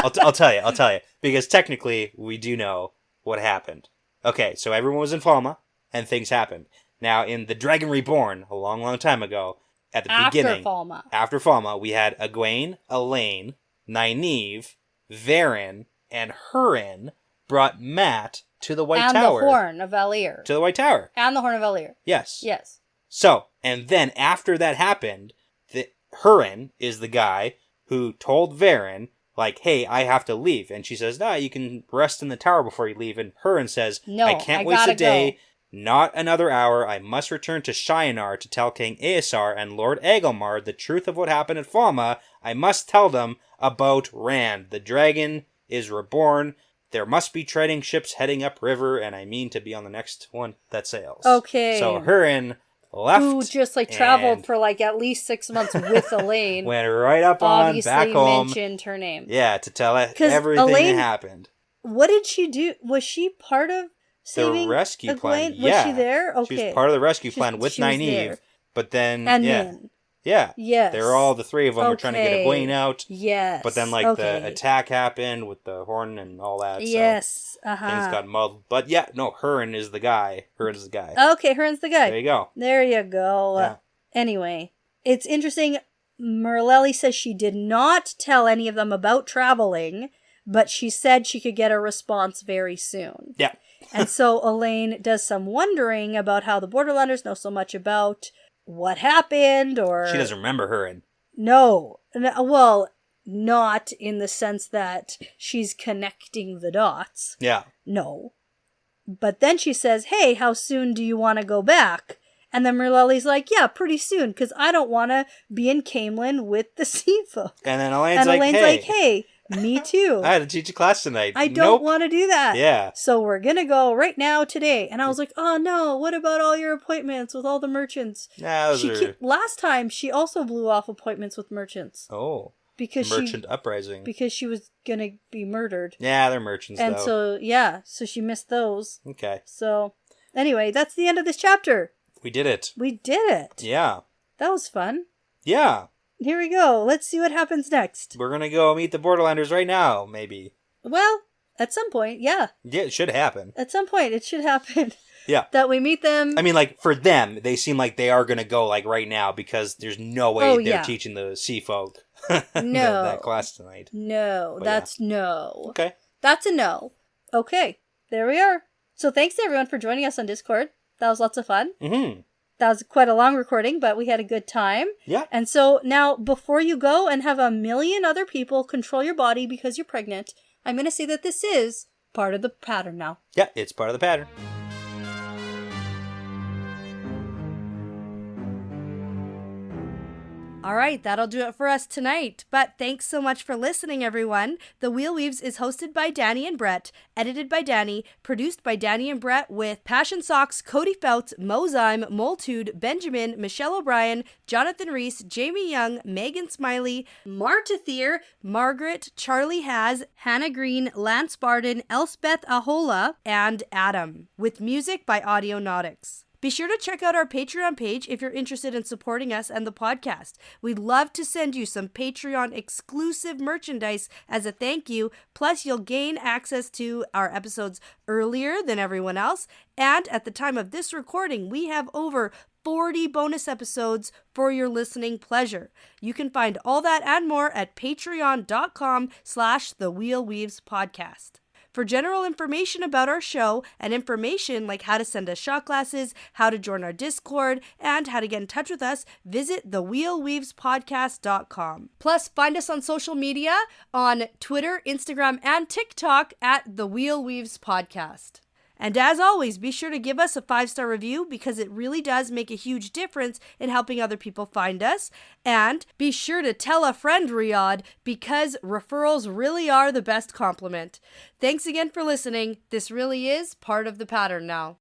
I'll tell you. Because technically, we do know what happened. Okay, so everyone was in Falma, and things happened. Now, in The Dragon Reborn, a long, long time ago, at the beginning... After Falma, we had Egwene, Elaine, Nynaeve, Varen, and Hurin brought Mat to the White Tower. And the Horn of Valir. To the White Tower. And the Horn of Valir. Yes. Yes. So, and then after that happened, Hurin is the guy who told Varen, hey, I have to leave. And she says, you can rest in the tower before you leave. And Hurin says, no, I can't waste a day. Go. Not another hour. I must return to Shinar to tell King Aesar and Lord Agelmar the truth of what happened at Falma. I must tell them about Rand. The dragon is reborn. There must be trading ships heading upriver, and I mean to be on the next one that sails. Okay. So Hurin left. Who just traveled for at least 6 months with Elaine. Went right up on back home. Obviously mentioned her name. Yeah, to tell everything that happened. What did she do? Was she part of saving the rescue plan? Was she there? Okay. She was part of the rescue plan with Nynaeve. But then, Min. Yeah. Yes. They were all the three of them were trying to get Egwene out. Yes. But then, the attack happened with the horn and all that. Yes. So things got muddled. But Hurin is the guy. Hurin's the guy. Okay, Hurin's the guy. There you go. There you go. Yeah. Anyway, it's interesting. Merlili says she did not tell any of them about traveling, but she said she could get a response very soon. Yeah. And so Elaine does some wondering about how the Borderlanders know so much about what happened, or... She doesn't remember Hurin. No. Well, not in the sense that she's connecting the dots. Yeah. No. But then she says, hey, how soon do you want to go back? And then Merlili's like, yeah, pretty soon, because I don't want to be in Camelin with the sea folk. And then Elaine's like, hey, me too. I had to teach a class tonight. I don't want to do that. Yeah. So we're going to go right now today. And I was like, oh no, what about all your appointments with all the merchants? Last time, she also blew off appointments with merchants. Oh. Because Merchant uprising. Because she was going to be murdered. Yeah, they're merchants, and though. So she missed those. Okay. So, anyway, that's the end of this chapter. We did it. We did it. Yeah. That was fun. Yeah. Here we go. Let's see what happens next. We're gonna go meet the Borderlanders right now, maybe. Well, at some point, yeah. Yeah, it should happen. At some point, it should happen. Yeah. That we meet them. I mean, like, for them, they seem like they are gonna go, like, right now, because there's no way they're teaching the sea folk that class tonight. No, but that's no. Okay. That's a no. Okay, there we are. So thanks to everyone for joining us on Discord. That was lots of fun. Mm-hmm. That was quite a long recording, but we had a good time. Yeah. And so now, before you go and have a million other people control your body because you're pregnant, I'm going to say that this is part of the pattern now. Yeah, it's part of the pattern. All right, that'll do it for us tonight. But thanks so much for listening, everyone. The Wheel Weaves is hosted by Danny and Brett, edited by Danny, produced by Danny and Brett with Passion Socks, Cody Feltz, Mozyme, Moltude, Benjamin, Michelle O'Brien, Jonathan Reese, Jamie Young, Megan Smiley, Marta Thier, Margaret, Charlie Haz, Hannah Green, Lance Barden, Elspeth Ahola, and Adam, with music by Audionautics. Be sure to check out our Patreon page if you're interested in supporting us and the podcast. We'd love to send you some Patreon exclusive merchandise as a thank you, plus you'll gain access to our episodes earlier than everyone else. And at the time of this recording, we have over 40 bonus episodes for your listening pleasure. You can find all that and more at patreon.com/thewheelweavespodcast. For general information about our show and information like how to send us shot glasses, how to join our Discord, and how to get in touch with us, visit thewheelweavespodcast.com. Plus, find us on social media on Twitter, Instagram, and TikTok at The Wheel Weaves Podcast. And as always, be sure to give us a 5-star review because it really does make a huge difference in helping other people find us. And be sure to tell a friend, Riyadh, because referrals really are the best compliment. Thanks again for listening. This really is part of the pattern now.